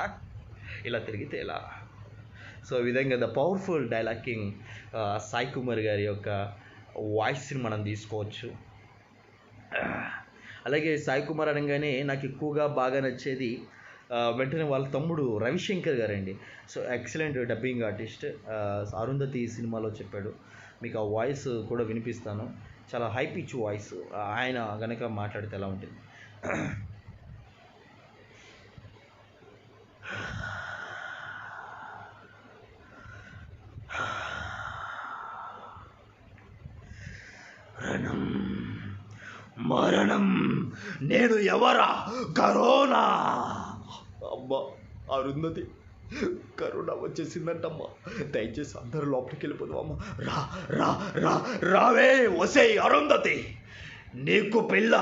ఇలా తిరిగితే ఎలా? సో ఈ విధంగా ద పవర్ఫుల్ డైలాగింగ్ సాయి కుమార్ గారి యొక్క వాయిస్ని మనం తీసుకోవచ్చు. అలాగే సాయి కుమార్ అనగానే నాకు ఎక్కువగా బాగా నచ్చేది వెంటనే వాళ్ళ తమ్ముడు రవిశంకర్ గారండి. So excellent dubbing artist. Arundhati సినిమాలో చెప్పాడు. మీకు ఆ వాయిస్ కూడా వినిపిస్తాను. చాలా హై పిచ్ వాయిస్. ఆయన కనుక మాట్లాడితే ఎలా ఉంటుంది? మరణం నేను ఎవరా? కరోనా. అమ్మా అరుంధతి, కరోనా వచ్చేసిందంటమ్మా. దయచేసి అందరూ లోపలికి వెళ్ళిపోదామమ్మా. రావే వసేయ్ అరుంధతి. నీకు పిల్ల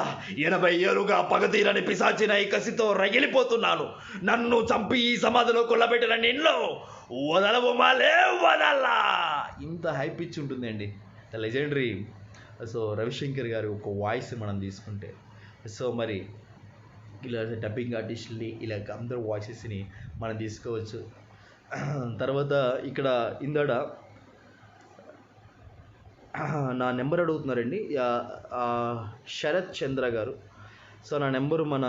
80 ఏళ్ళుగా పగతీరని పిశాచిన ఈ కసితో రగిలిపోతున్నాను. నన్ను చంపి ఈ సమాధిలో కొల్లబెట్టిన నిన్ను వదలా. ఇంత హై పిచ్ ఉంటుందండి. లెజెండరీ. సో రవిశంకర్ గారు ఒక వాయిస్ మనం తీసుకుంటే, సో మరి ఇలా డబ్బింగ్ ఆర్టిస్టుల్ని ఇలా అందరూ వాయిసెస్ని మనం తీసుకోవచ్చు. తర్వాత ఇక్కడ ఇందాడ నా నెంబర్ అడుగుతున్నారండి శరత్ చంద్ర గారు. సో నా నెంబరు మన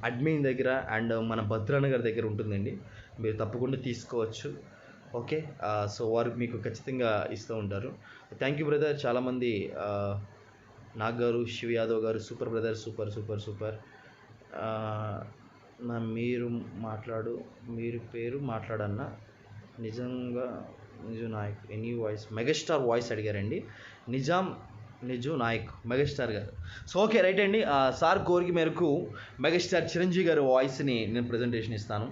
అడ్మిన్ దగ్గర అండ్ మన భద్రాన్న గారి దగ్గర ఉంటుందండి. మీరు తప్పకుండా తీసుకోవచ్చు. ఓకే. సో వారు మీకు ఖచ్చితంగా ఇస్తూ ఉంటారు. Thank you brother. చాలామంది నాగ్ గారు, శివ్ యాదవ్ గారు, సూపర్ బ్రదర్, సూపర్. మీరు పేరు మాట్లాడన్నా నిజంగా నిజు నాయక్ ఎనీ వాయిస్ మెగాస్టార్ వాయిస్ అడిగారండి. నిజు నాయక్ మెగాస్టార్ గారు. సో ఓకే రైట్ అండి. సార్ కోరిక మేరకు మెగాస్టార్ చిరంజీవి గారి వాయిస్ని నేను ప్రజెంటేషన్ ఇస్తాను.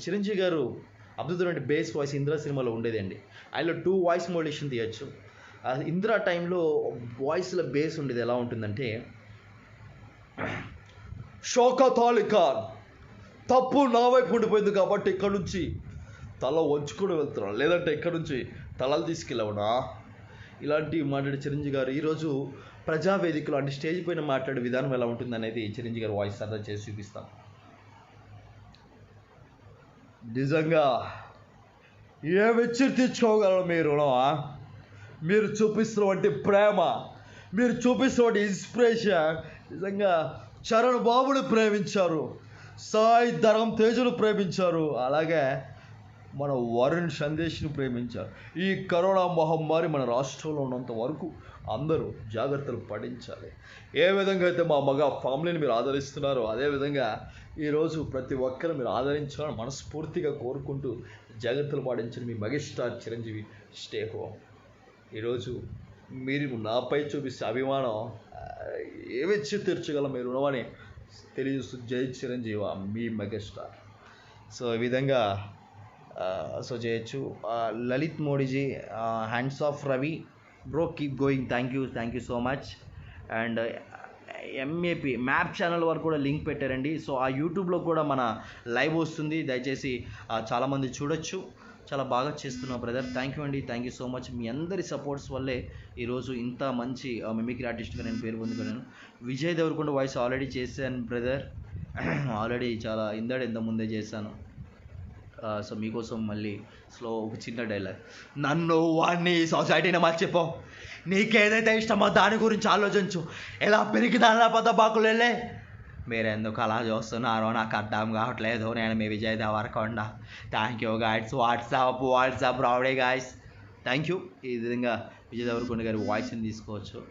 చిరంజీవి గారు అద్భుతమైన బేస్ వాయిస్ ఇందిరా సినిమాలో ఉండేదండి. ఆయనలో 2 వాయిస్ మోడ్యులేషన్ తీయచ్చు. ఇందిరా టైంలో వాయిస్లో బేస్ ఉండేది ఎలా ఉంటుందంటే, షౌకత్ అలీ ఖాన్ తప్పు నా వైపు ఉండిపోయింది కాబట్టి ఇక్కడ నుంచి తల వంచుకొని వెళ్తున్నాను, లేదంటే ఇక్కడ నుంచి తలలు తీసుకెళ్ళవునా, ఇలాంటివి మాట్లాడే చిరంజీవి గారు ఈరోజు ప్రజావేదికలో అంటే స్టేజ్ పైన మాట్లాడే విధానం ఎలా ఉంటుంది అనేది చిరంజీవి గారు వాయిస్ అర్థం చేసి చూపిస్తాం. నిజంగా ఏ వెచ్చరి తెచ్చుకోగలరు మీరు? మీరు చూపిస్తున్నటువంటి ప్రేమ, మీరు చూపిస్తున్నటువంటి ఇన్స్పిరేషన్. నిజంగా చరణ్ బాబుని ప్రేమించారు, సాయి ధరమ్ తేజును ప్రేమించారు, అలాగే మన వరుణ్ సందేశ్ని ప్రేమించారు. ఈ కరోనా మహమ్మారి మన రాష్ట్రంలో ఉన్నంత వరకు అందరూ జాగ్రత్తలు పాటించాలి. ఏ విధంగా అయితే మా మగ ఫ్యామిలీని మీరు ఆదరిస్తున్నారో అదేవిధంగా ఈరోజు ప్రతి ఒక్కరు మీరు ఆదరించాలని మనస్ఫూర్తిగా కోరుకుంటూ జాగ్రత్తలు పాటించిన మీ మెగాస్టార్ చిరంజీవి. Stay home. ఈరోజు మీరు నాపై చూపిస్తే అభిమానం ఏమిచ్చి తీర్చగలం మీరు రుణమని తెలియజేస్తూ జై చిరంజీవ మీ మెగాస్టార్. సో ఈ విధంగా సో చేయొచ్చు. Lalit Modiji, hands off Ravi bro, keep going. Thank you so much. And MAP map channel వరకు కూడా లింక్ పెట్టారండి. సో ఆ యూట్యూబ్లో కూడా మన లైవ్ వస్తుంది, దయచేసి చాలామంది చూడొచ్చు. చాలా బాగా చేస్తున్నాం బ్రదర్. థ్యాంక్ యూ అండి. Thank you so much. మీ అందరి సపోర్ట్స్ వల్లే ఈరోజు ఇంత మంచి మిమిక్రీ ఆర్టిస్ట్గా నేను పేరు పొందుకున్నాను. విజయ్ దేవరకొండ వాయిస్ ఆల్రెడీ చేశాను బ్రదర్, ఆల్రెడీ చాలా ఇంత ముందే చేశాను. సో మీకోసం మళ్ళీ ఒక చిన్న డైలాగ్. నన్ను వాడిని సొసైటీని మర్చిపో, నీకేదైతే ఇష్టమో దాని గురించి ఆలోచించు, ఎలా పెరిగి దానిలా పెద్ద బాకులే. మీరెందుకు అలా చూస్తున్నారో నాకు అర్థం కావట్లేదు. నేను మీ Vijay Deverakonda. Thank you guides. What's up rowdy guys. Thank you. ఈ విధంగా విజయ్ దేవరకొండ గారి వాయిస్ని తీసుకోవచ్చు.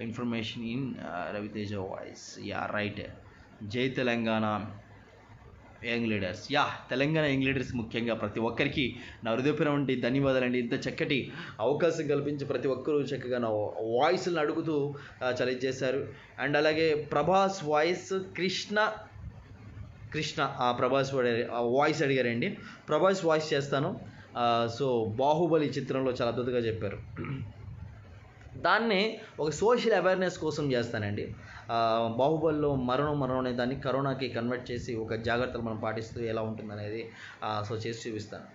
Information in Raviteja voice. Yeah right. Jai Telangana. Young leaders. Telangana young leaders ముఖ్యంగా ప్రతి ఒక్కరికి నా హృదయపూర్వక ధన్యవాదాలండి. ఇంత చక్కటి అవకాశం కల్పించి ప్రతి ఒక్కరూ చక్కగా నా వాయిస్లను అడుగుతూ చాలా చేశారు. అండ్ అలాగే ప్రభాస్ వాయిస్ కృష్ణ ప్రభాస్ వాయిస్ అడిగారండి. ప్రభాస్ వాయిస్ చేస్తాను. సో బాహుబలి చిత్రంలో చాలా అద్భుతంగా చెప్పారు. దాన్ని ఒక సోషల్ అవేర్నెస్ కోసం చేస్తానండి. బాహుబలిలో మరణం అనే దాన్ని కరోనాకి కన్వర్ట్ చేసి ఒక జాగ్రత్తలు మనం పాటిస్తూ ఎలా ఉంటుందనేది సో చేసి చూపిస్తాను.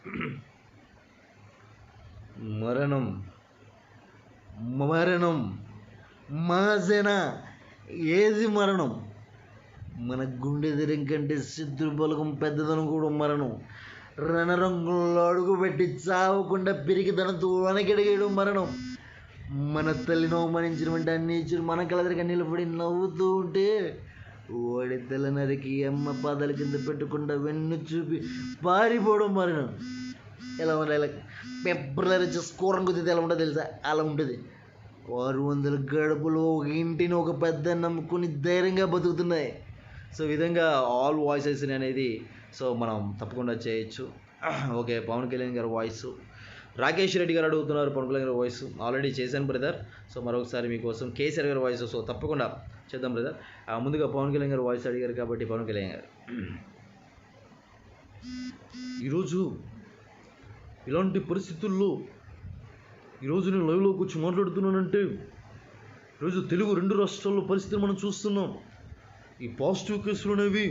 మరణం మాజన ఏది మరణం? మన గుండె దిరం కంటే శత్రు బలగం పెద్దదనం కూడా మరణం. రణరంగుల్లో అడుగుపెట్టి చావకుండా పిరికిదనంతో వనకెడిగేయడం మరణం. మన తల్లిని అవమానించినటువంటి అన్నీచుడు మన కలదరిగా నిలబడి నవ్వుతూ ఉంటే ఓడి తల నరికి అమ్మ పాదాల కింద పెట్టకుండా వెన్ను చూపి పారిపోవడం మరణం. ఎలా ఉండాలి? ఇలా పెప్పర్లు వచ్చి స్కోరం కుదితే ఎలా ఉంటుందో తెలుసా? అలా ఉంటుంది. 600 గడుపులు ఒక ఇంటిని ఒక పెద్ద నమ్ముకుని ధైర్యంగా బతుకుతున్నాయి. సో ఈ విధంగా ఆల్ వాయిసెస్ అనేది సో మనం తప్పకుండా చేయొచ్చు. ఓకే, పవన్ కళ్యాణ్ గారి వాయిస్, రాకేష్ రెడ్డి గారు అడుగుతున్నారు పవన్ కళ్యాణ్ గారి వాయిస్. ఆల్రెడీ చేశాను బ్రదర్. సో మరొకసారి మీకోసం కేసీఆర్ గారి వాయిస్ సో తప్పకుండా చేద్దాం బ్రదర్. ముందుగా పవన్ కళ్యాణ్ గారు వాయిస్ అడిగారు కాబట్టి పవన్ కళ్యాణ్ గారు, ఈరోజు ఇలాంటి పరిస్థితుల్లో ఈరోజు నేను లైవ్లోకి వచ్చి మాట్లాడుతున్నానంటే ఈరోజు తెలుగు 2 రాష్ట్రాల్లో పరిస్థితులు మనం చూస్తున్నాం. ఈ పాజిటివ్ కేసులు అనేవి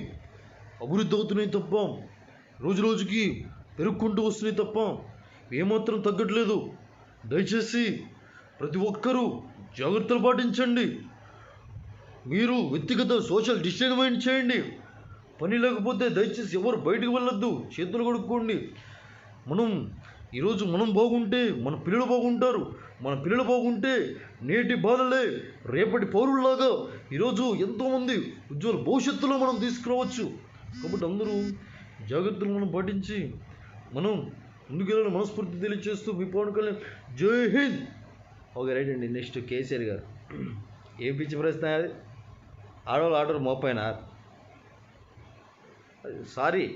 అభివృద్ధి అవుతున్నాయి తప్ప రోజు రోజుకి పెరుగుకుంటూ వస్తున్నాయి తప్ప ఏమాత్రం తగ్గట్లేదు. దయచేసి ప్రతి ఒక్కరూ జాగ్రత్తలు పాటించండి. మీరు వ్యక్తిగత సోషల్ డిస్టెన్స్ చేయండి. పని లేకపోతే దయచేసి ఎవరు బయటకు వెళ్ళొద్దు. చేతులు కడుక్కోండి. ఈరోజు మనం బాగుంటే మన పిల్లలు బాగుంటారు. మన పిల్లలు బాగుంటే నేటి బాలలే రేపటి పౌరుల్లాగా ఈరోజు ఎంతోమంది ఉజ్వల భవిష్యత్తులో మనం తీసుకురావచ్చు. కాబట్టి అందరూ జాగ్రత్తలు మనం పాటించి మనం ముందుకెళ్ళాలని మనస్ఫూర్తి తెలియజేస్తూ మీ పవన్ కళ్యాణ్ జై హింద్. ఓకే రైట్ అండి. నెక్స్ట్ కేసీఆర్ గారు, ఏం పిచ్చి ప్రశ్న అది? ఆర్డర్ మోపైన సారీ,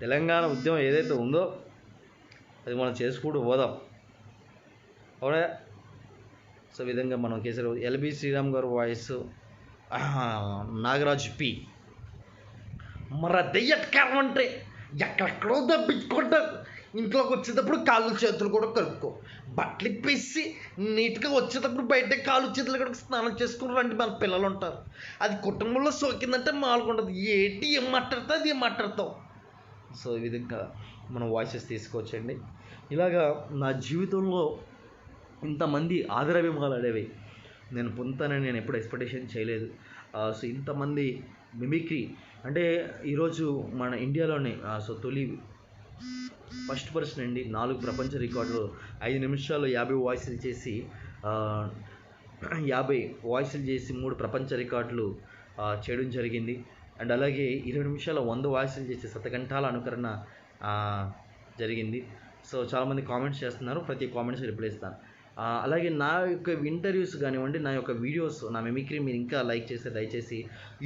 తెలంగాణ ఉద్యమం ఏదైతే ఉందో అది మనం చేసుకుంటూ పోదాం. అవునా? సో విధంగా మనం కేసీఆర్, ఎల్బి శ్రీరామ్ గారు వాయిస్, నాగరాజ్ పి, మరి దెయ్యకారం అంటే ఎక్కడెక్కడో తప్పించుకుంటారు. ఇంట్లోకి వచ్చేటప్పుడు కాళ్ళు చేతులు కూడా కలుపుకో, బట్టలు ఇప్పేసి నీట్గా వచ్చేటప్పుడు బయట కాళ్ళు చేతులు కూడా స్నానం చేసుకుని రండి. మన పిల్లలు ఉంటారు. అది కుటుంబంలో సోకిందంటే మాలుకుంటుంది. ఏంటి ఏం మాట్లాడతావు, అది ఏం మాట్లాడతావు. సో ఈ విధంగా మనం వాయిసెస్ తీసుకోవచ్చండి. ఇలాగా నా జీవితంలో ఇంతమంది ఆదరాభిమానాలు అనేవి నేను పొందుతానని నేను ఎప్పుడు ఎక్స్పెక్టేషన్ చేయలేదు. సో ఇంతమంది మిమిక్రీ అంటే ఈరోజు మన ఇండియాలోనే సో తొలి ఫస్ట్ పర్సన్ అండి 4 ప్రపంచ రికార్డులు 5 నిమిషాల్లో 50 వాయిస్లు చేసి 50 వాయిస్లు చేసి 3 ప్రపంచ రికార్డులు చేయడం జరిగింది. అండ్ అలాగే 20 నిమిషాల 100 వాయిస్లు చేసి శతకంఠాల అనుకరణ జరిగింది. సో చాలామంది కామెంట్స్ చేస్తున్నారు. ప్రతి కామెంట్స్ రిప్లై ఇస్తాను. అలాగే నా యొక్క ఇంటర్వ్యూస్ కానివ్వండి, నా యొక్క వీడియోస్, నా మిమిక్రీ మీరు ఇంకా లైక్ చేస్తే దయచేసి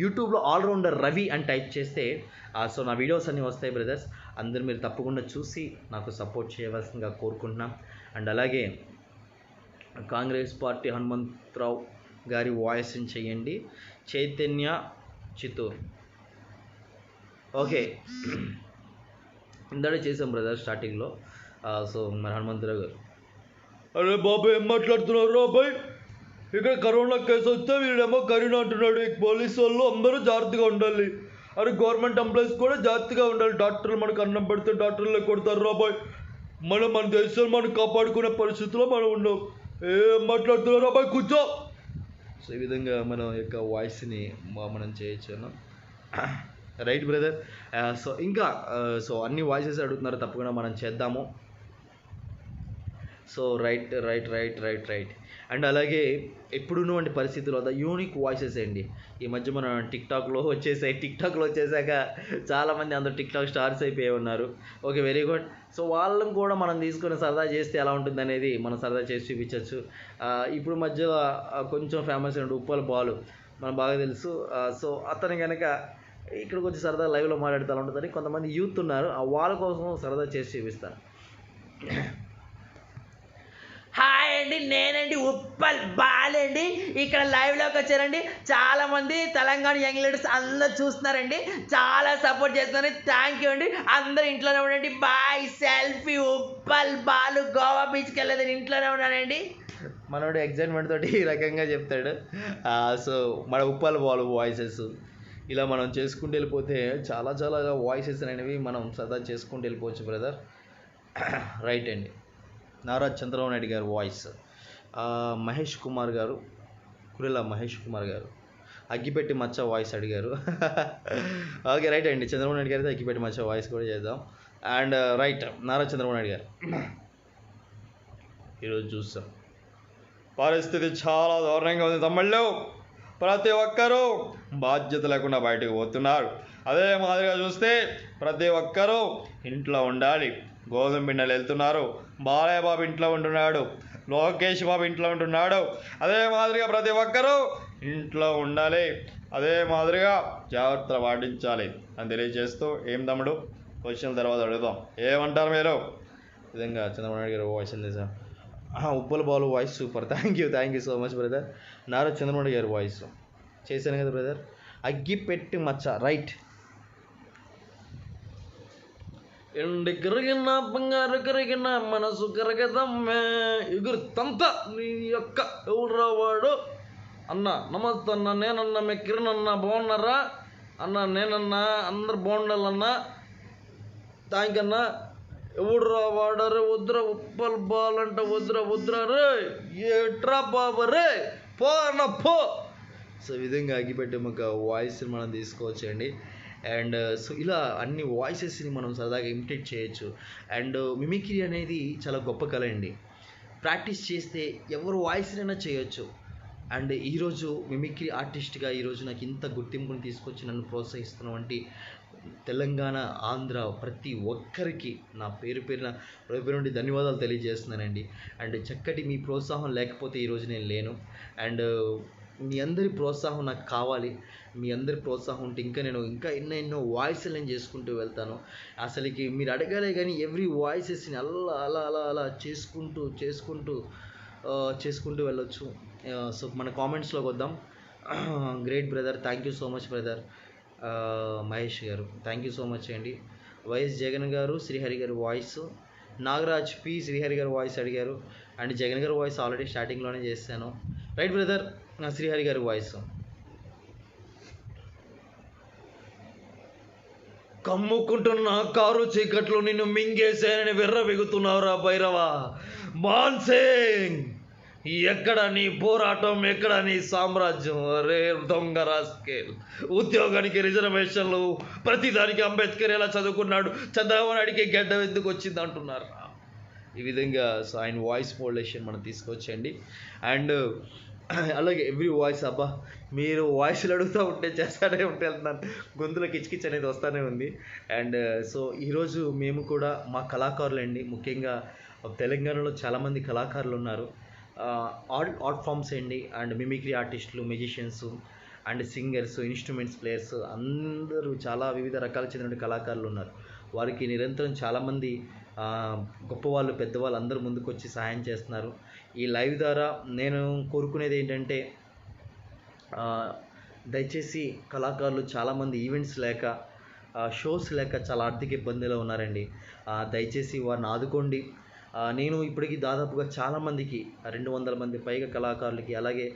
యూట్యూబ్లో ఆల్రౌండర్ రవి అని టైప్ చేస్తే సో నా వీడియోస్ అన్నీ వస్తాయి బ్రదర్స్. అందరూ మీరు తప్పకుండా చూసి నాకు సపోర్ట్ చేయవలసిందిగా కోరుకుంటున్నాం. అండ్ అలాగే కాంగ్రెస్ పార్టీ హనుమంతరావు గారి వాయిస్ని చేయండి, చైతన్య చిత్తూరు. ఓకే, ఇందాడే చేసాం బ్రదర్ స్టార్టింగ్లో. సో మరి హనుమంతరావు గారు, అరే బాబాయ్ ఏం మాట్లాడుతున్నారు బాబాయ్? ఇక్కడ కరోనా కేసు వస్తే వీడేమో కరోనా అంటున్నాడు. పోలీసు వాళ్ళు అందరూ జాగ్రత్తగా ఉండాలి. అరే గవర్నమెంట్ ఎంప్లాయీస్ కూడా జాగ్రత్తగా ఉండాలి. డాక్టర్లు మనకు అన్నం పెడితే డాక్టర్లే కొడతారు రాబాయ్. మన దేశాలు మనం కాపాడుకునే పరిస్థితిలో మనం ఉన్నాం. ఏం మాట్లాడుతున్నారు రాబాయ్? కూర్చో. సో ఈ విధంగా మన యొక్క వాయిస్ని మనం చేయొచ్చు. Right brother. సో ఇంకా సో అన్ని వాయిసెస్ అడుగుతున్నారు, తప్పకుండా మనం చేద్దాము. So right. అండ్ అలాగే ఎప్పుడున్నటువంటి పరిస్థితుల్లో యూనిక్ వాయిసెస్ అండి. ఈ మధ్య మన టిక్టాక్లో వచ్చేసాక చాలామంది అందరూ టిక్టాక్ స్టార్స్ అయిపోయి ఉన్నారు. Okay, very good. సో వాళ్ళని కూడా మనం తీసుకొని సరదా చేస్తే ఎలా ఉంటుంది అనేది మనం సరదా చేసి చూపించవచ్చు. ఇప్పుడు మధ్యలో కొంచెం ఫేమస్ అయిన ఉప్పల్ బాలు మనకు బాగా తెలుసు. సో అతను కనుక ఇక్కడికి వచ్చి సరదా లైవ్లో మాట్లాడుతూ ఉంటుందని కొంతమంది యూత్ ఉన్నారు, వాళ్ళ కోసం సరదా చేసి చూపిస్తాను. హాయ్ అండి, నేనండి ఉప్పల్ బాలండి. ఇక్కడ లైవ్లోకి వచ్చారండి. చాలా మంది తెలంగాణ యంగ్ లీడర్స్ అందరూ చూస్తున్నారండి, చాలా సపోర్ట్ చేస్తున్నారు. థ్యాంక్ యూ అండి. అందరూ ఇంట్లోనే ఉండండి. బాయ్. సెల్ఫీ. ఉప్పల్ బాలు గోవా బీచ్కి వెళ్ళేదని ఇంట్లోనే ఉన్నానండి. మనోడు ఎగ్జైట్మెంట్ తోటి ఈ రకంగా చెప్తాడు. సో మన ఉప్పల్ బాలు వాయిసెస్ ఇలా మనం చేసుకుంటూ వెళ్ళిపోతే చాలా చాలా వాయిసెస్ అనేవి మనం సరదా చేసుకుంటూ వెళ్ళిపోవచ్చు బ్రదర్. రైట్ అండి. నారా చంద్రబాబు నాయుడు గారు వాయిస్, మహేష్ కుమార్ గారు, కురెల మహేష్ కుమార్ గారు అగ్గిపెట్టి మచ్చ వాయిస్ అడిగారు. ఓకే రైట్ అండి. చంద్రబాబు నాయుడు గారితో అగ్గిపెట్టి మచ్చ వాయిస్ కూడా చేద్దాం. అండ్ రైట్, నారా చంద్రబాబు నాయుడు గారు ఈరోజు చూస్తాం పరిస్థితి చాలా దారుణంగా ఉంది తమ్ముళ్ళు. ప్రతి ఒక్కరూ బాధ్యత లేకుండా బయటకు పోతున్నారు. అదే మాదిరిగా చూస్తే ప్రతి ఒక్కరూ ఇంట్లో ఉండాలి. గోధుమ పిండలు వెళ్తున్నారు. బాలయ్య బాబు ఇంట్లో ఉంటున్నాడు. లోకేష్ బాబు ఇంట్లో ఉంటున్నాడు. అదే మాదిరిగా ప్రతి ఒక్కరూ ఇంట్లో ఉండాలి. అదే మాదిరిగా జాగ్రత్తలు పాటించాలి అని తెలియజేస్తూ, ఏం తమ్ముడు క్వశ్చన్ల తర్వాత అడుగుదాం, ఏమంటారు మీరు? విధంగా చంద్రబాబు నాయుడు గారు వాయిస్ ఉంది sir. Uppal Balu voice super. Thank you so much brother. Nara Chandrababu Naidu గారి వాయిస్ చేశాను కదా బ్రదర్. అగ్గిపెట్టి మచ్చ రైట్. ఎండి కరిగిన బంగారు కరిగిన మనసు కరగదమ్మే ఎగురు తంత నీ యొక్క ఎవరావాడు అన్న. నమస్తే అన్న, నేనన్నా మీ కిరణ్ అన్న, బాగున్నారా అన్న? నేనన్నా అందరు బాగుండాలన్నా. థ్యాంక్ అన్నా. ఎవడురా వాడరే వద్దురా ఉప్పల్ బాల్ అంట వద్దురా రే ఏట్రా బాబా రే పో అన్న పో. సో ఈ విధంగా అగ్గిపెట్టే ఒక వాయిస్ని మనం తీసుకోవచ్చండి. అండ్ సో ఇలా అన్ని వాయిసెస్ని మనం సరదాగా ఇమిటేట్ చేయొచ్చు. అండ్ మిమిక్రీ అనేది చాలా గొప్ప కళ అండి. ప్రాక్టీస్ చేస్తే ఎవరు వాయిస్నైనా చేయొచ్చు. అండ్ ఈరోజు మిమిక్రీ ఆర్టిస్ట్గా ఈరోజు నాకు ఇంత గుర్తింపుని తీసుకొచ్చి నన్ను ప్రోత్సహిస్తున్నటువంటి తెలంగాణ, ఆంధ్ర ప్రతి ఒక్కరికి నా పేరు నుండి ధన్యవాదాలు తెలియజేస్తున్నానండి. అండ్ చక్కటి మీ ప్రోత్సాహం లేకపోతే ఈరోజు నేను లేను. అండ్ మీ అందరి ప్రోత్సాహం నాకు కావాలి. మీ అందరి ప్రోత్సాహం ఉంటే ఇంకా ఎన్నెన్నో వాయిస్లు నేను చేసుకుంటూ వెళ్తాను. అసలుకి మీరు అడగాలే కానీ ఎవ్రీ వాయిసెస్ని అలా చేసుకుంటూ వెళ్ళొచ్చు. సో మన కామెంట్స్లోకి వద్దాం. Great brother, thank you so much brother. Mahesh గారు థ్యాంక్ యూ సో మచ్ అండి. వైఎస్ జగన్ గారు, శ్రీహరి గారు వాయిస్, నాగరాజ్ పి శ్రీహరి గారు వాయిస్ అడిగారు. అండ్ జగన్ గారు వాయిస్ ఆల్రెడీ స్టార్టింగ్లోనే చేశాను. Right brother. శ్రీహరి గారి వాయిస్, కమ్ముకుంటున్న కారు చీకట్లో నిన్ను మింగేసేనని విర్రబెగుతున్నావురా భైరవా మాన్సింగ్. ఎక్కడ నీ పోరాటం, ఎక్కడ నీ సామ్రాజ్యం? రే దొంగ రాస్కేల్. ఉద్యోగానికి రిజర్వేషన్లు, ప్రతిదానికి అంబేద్కర్ ఎలా చదువుకున్నాడు, చంద్రబాబు నాయుడికి గడ్డ ఎందుకు వచ్చింది అంటున్నారు. ఈ విధంగా సో ఆయన వాయిస్ మోడ్యులేషన్ మనం తీసుకొచ్చండి. అండ్ అలాగే ఎవ్రీ వాయిస్ అబ్బా మీరు వాయిస్లు అడుగుతూ ఉంటే చేస్తానే వెళ్తున్నాను, గొంతులో కిచకిచ్ అనేది వస్తూనే ఉంది. అండ్ సో ఈరోజు మేము కూడా మా కళాకారులు అండి, ముఖ్యంగా తెలంగాణలో చాలామంది కళాకారులు ఉన్నారు. ఆర్ట్ ఫామ్స్ అండి, అండ్ మిమిక్రీ ఆర్టిస్టులు, musicians and singers, instruments players అందరూ చాలా వివిధ రకాల చెందిన కళాకారులు ఉన్నారు. వారికి నిరంతరం చాలామంది గొప్పవాళ్ళు, పెద్దవాళ్ళు అందరూ ముందుకు వచ్చి సహాయం చేస్తున్నారు. ఈ లైవ్ ద్వారా నేను కోరుకునేది ఏంటంటే, దయచేసి కళాకారులు చాలామంది ఈవెంట్స్ లేక, షోస్ లేక చాలా ఆర్థిక ఇబ్బందిలో ఉన్నారండి. దయచేసి వారిని ఆదుకోండి. నేను ఇప్పటికీ దాదాపుగా చాలామందికి 200 మంది పైగా కళాకారులకి, అలాగే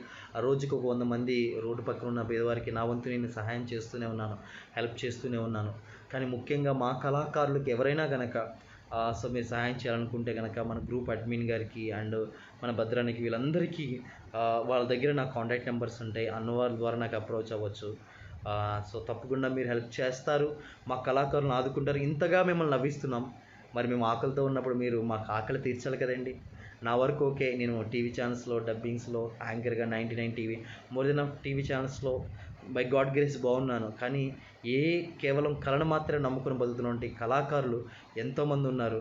రోజుకు 100 మంది రోడ్డు పక్కన ఉన్న పేదవారికి నా వంతు నేను సహాయం చేస్తూనే ఉన్నాను, హెల్ప్ చేస్తూనే ఉన్నాను. కానీ ముఖ్యంగా మా కళాకారులకు ఎవరైనా కనుక సో మీరు సహాయం చేయాలనుకుంటే కనుక మన గ్రూప్ అడ్మిన్ గారికి అండ్ మన భద్రానికి వీళ్ళందరికీ వాళ్ళ దగ్గర నా కాంటాక్ట్ నెంబర్స్ ఉంటాయి, అన్నవారి ద్వారా నాకు అప్రోచ్ అవ్వచ్చు. సో తప్పకుండా మీరు హెల్ప్ చేస్తారు, మా కళాకారులను ఆదుకుంటారు. ఇంతగా మిమ్మల్ని నవ్విస్తున్నాం, మరి మేము ఆకలితో ఉన్నప్పుడు మీరు మాకు ఆకలి తీర్చాలి కదండి. నా వరకు ఓకే, నేను టీవీ ఛానల్స్లో, డబ్బింగ్స్లో యాంకర్గా 99 టీవీ, మోర్ దెన్ టీవీ ఛానల్స్లో బై గాడ్ గ్రేస్ బాగున్నాను. కానీ కేవలం కళను మాత్రమే నమ్ముకుని బతుకుతున్నటువంటి కళాకారులు ఎంతోమంది ఉన్నారు.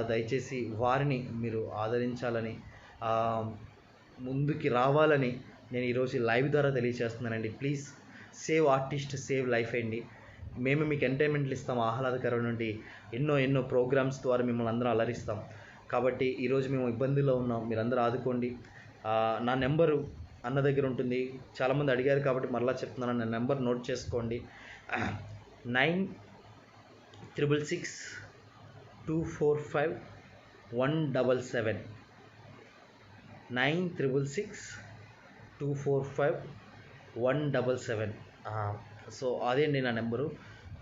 దయచేసి వారిని మీరు ఆదరించాలని, ముందుకి రావాలని నేను ఈరోజు లైవ్ ద్వారా తెలియజేస్తున్నానండి. Please save artist, save life అండి. మేము మీకు ఎంటర్టైన్మెంట్లు ఇస్తాం, ఆహ్లాదకరం నుండి ఎన్నో ప్రోగ్రామ్స్ ద్వారా మిమ్మల్ని అందరం అలరిస్తాం. కాబట్టి ఈరోజు మేము ఇబ్బందుల్లో ఉన్నాం, మీరందరూ ఆదుకోండి. నా నెంబరు అన్న దగ్గర ఉంటుంది. చాలామంది అడిగారు కాబట్టి మరలా చెప్తున్నాను, నా నెంబర్ నోట్ చేసుకోండి. 9666245177 9666245177. సో అదేండి నా నెంబరు.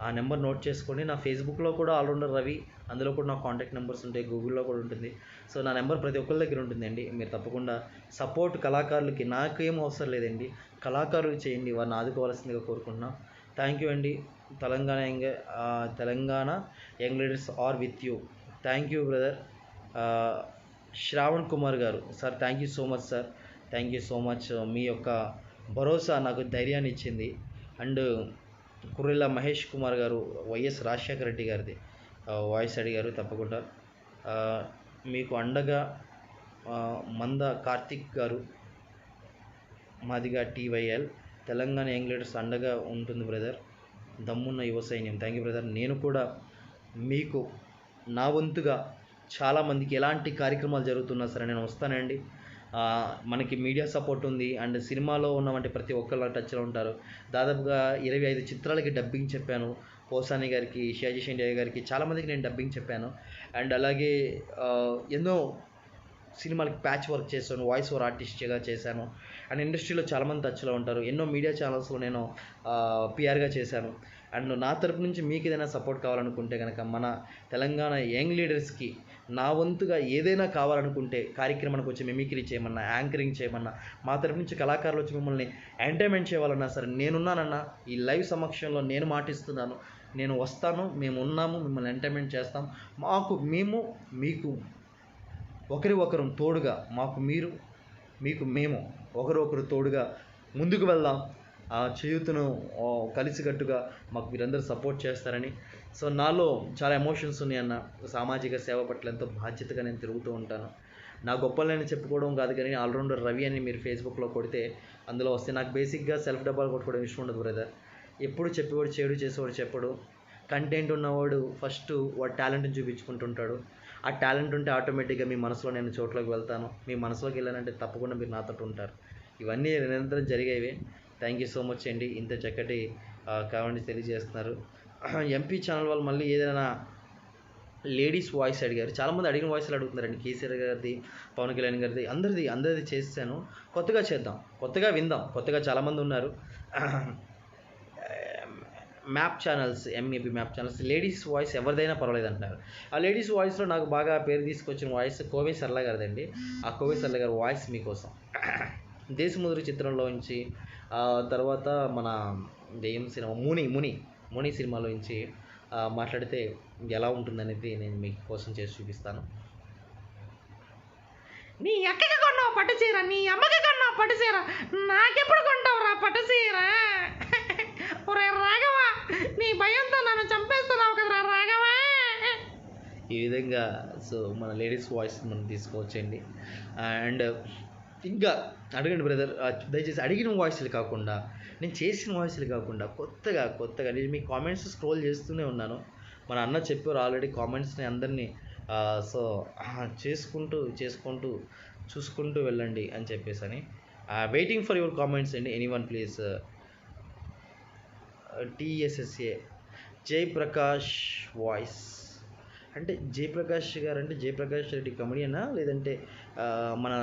ఆ నెంబర్ నోట్ చేసుకోండి. నా ఫేస్బుక్లో కూడా ఆల్రౌండర్ రవి, అందులో కూడా నా కాంటాక్ట్ నెంబర్స్ ఉంటాయి, గూగుల్లో కూడా ఉంటుంది. సో నా నెంబర్ ప్రతి ఒక్కరి దగ్గర ఉంటుందండి. మీరు తప్పకుండా సపోర్ట్ కళాకారులకి, నాకేం అవసరం లేదండి, కళాకారులు చేయండి, వారిని ఆదుకోవాల్సిందిగా కోరుకుంటున్నాం. థ్యాంక్ యూ అండి. Telangana young leaders are with you. Thank you brother. Shravan Kumar గారు, sir thank you so much sir, thank you so much. మీ యొక్క భరోసా నాకు ధైర్యాన్ని ఇచ్చింది. అండ్ కుర్రెల మహేష్ కుమార్ గారు, వైఎస్ రాజశేఖర రెడ్డి గారిది వాయిస్ అడిగారు. తప్పకుండా మీకు అండగా మంద కార్తిక్ గారు, మాదిగా టీవైఎల్, తెలంగాణ యంగ్ లీడర్స్ అండగా ఉంటుంది బ్రదర్, దమ్మున్న యువ సైన్యం. Thank you brother. నేను కూడా మీకు నా వంతుగా చాలామందికి ఎలాంటి కార్యక్రమాలు జరుగుతున్నా సరే నేను వస్తానండి. మనకి మీడియా సపోర్ట్ ఉంది. అండ్ సినిమాలో ఉన్నవంటి ప్రతి ఒక్కళ్ళు టచ్లో ఉంటారు. దాదాపుగా 25 చిత్రాలకి డబ్బింగ్ చెప్పాను. పోసాని గారికి, షాజీ షెండియా గారికి, చాలామందికి నేను డబ్బింగ్ చెప్పాను. అండ్ అలాగే ఎన్నో సినిమాలకి ప్యాచ్ వర్క్ చేశాను, వాయిస్ ఓవర్ ఆర్టిస్ట్గా చేశాను. అండ్ ఇండస్ట్రీలో చాలామంది టచ్లో ఉంటారు. ఎన్నో మీడియా ఛానల్స్లో నేను పిఆర్గా చేశాను. అండ్ నా తరపు నుంచి మీకు ఏదైనా సపోర్ట్ కావాలనుకుంటే కనుక, మన తెలంగాణ యంగ్ లీడర్స్కి నా వంతుగా ఏదైనా కావాలనుకుంటే, కార్యక్రమానికి వచ్చి మిమిక్రీ చేయమన్నా, యాంకరింగ్ చేయమన్నా, మా తరపు నుంచి కళాకారులు వచ్చి మిమ్మల్ని ఎంటర్టైన్మెంట్ చేయాలన్నా సరే నేనున్నానన్నా. ఈ లైవ్ సమక్షంలో నేను మాటిస్తున్నాను, నేను వస్తాను, మేము ఉన్నాము, మిమ్మల్ని ఎంటర్టైన్మెంట్ చేస్తాం. మీకు ఒకరి ఒకరు తోడుగా, మాకు మీరు, మీకు మేము ఒకరు తోడుగా ముందుకు వెళ్దాం. ఆ చేయూతను కలిసికట్టుగా మాకు మీరందరూ సపోర్ట్ చేస్తారని. సో నాలో చాలా ఎమోషన్స్ ఉన్నాయన్న. సామాజిక సేవ పట్ల ఎంతో బాధ్యతగా నేను తిరుగుతూ ఉంటాను. నా గొప్పలని చెప్పుకోవడం కాదు, కానీ ఆల్రౌండర్ రవి అని మీరు ఫేస్బుక్లో కొడితే అందులో వస్తే, నాకు బేసిక్గా సెల్ఫ్ డబ్బాలు కొట్టుకోవడం ఇష్టం ఉండదు బ్రదర్. ఎప్పుడు చెప్పేవాడు చేడు, చేసేవాడు చెప్పడు. కంటెంట్ ఉన్నవాడు ఫస్ట్ వాడు టాలెంట్ని చూపించుకుంటుంటాడు. ఆ టాలెంట్ ఉంటే ఆటోమేటిక్గా మీ మనసులో నేను చోట్లోకి వెళ్తాను. మీ మనసులోకి వెళ్ళానంటే తప్పకుండా మీరు నాతో ఉంటారు. ఇవన్నీ నిరంతరం జరిగేవి. థ్యాంక్ యూ సో మచ్ అండి. ఇంత చక్కటి కామెంట్ తెలియజేస్తున్నారు. ఎంపీ ఛానల్ వాళ్ళు మళ్ళీ ఏదైనా లేడీస్ వాయిస్ అడిగారు. చాలామంది అడిగిన వాయిస్లు అడుగుతున్నారండి. కేసీఆర్ గారిది, పవన్ కళ్యాణ్ గారిది, అందరిది చేస్తాను. కొత్తగా చేద్దాం, కొత్తగా విందాం. కొత్తగా చాలామంది ఉన్నారు. Map channels, MAP map channels, ladies voice ఎవరిదైనా పర్వాలేదు అంటున్నారు. ఆ లేడీస్ వాయిస్లో నాకు బాగా పేరు తీసుకొచ్చిన వాయిస్ కోవే సరళ గారిదండి. ఆ కోవే సరళ గారి వాయిస్ మీకోసం. దేశముదురు చిత్రంలో నుంచి, తర్వాత మన ఏం సినిమా, ముని సినిమాలో నుంచి మాట్లాడితే ఎలా ఉంటుందనేది నేను మీకోసం చేసి చూపిస్తాను. నీ అక్కకి కొన్నావు పట్టు చీర, నీ అమ్మకి కొన్నావు పట్టు చీర, నాకెప్పుడు కొంటావురా పట్టు చీర? ఒరే రాఘవ, నీ భయంతో నన్ను చంపేస్తున్నావు కదరా రాఘవ. ఈ విధంగా సో మన లేడీస్ వాయిస్ మనం తీసుకోవచ్చండి. అండ్ ఇంకా అడగండి బ్రదర్, దయచేసి అడిగిన వాయిస్లు కాకుండా, నేను చేసిన వాయిస్లు కాకుండా కొత్తగా నేను మీ కామెంట్స్ స్క్రోల్ చేస్తూనే ఉన్నాను. మన అన్న చెప్పారు ఆల్రెడీ కామెంట్స్ని అందరినీ సో చేసుకుంటూ చూసుకుంటూ వెళ్ళండి అని చెప్పేసి. వెయిటింగ్ ఫర్ యువర్ కామెంట్స్ అండి. Anyone please. TSSA Jayaprakash voice అంటే జయప్రకాష్ గారు అంటే జయప్రకాష్ రెడ్డి కమెడియనా, లేదంటే మన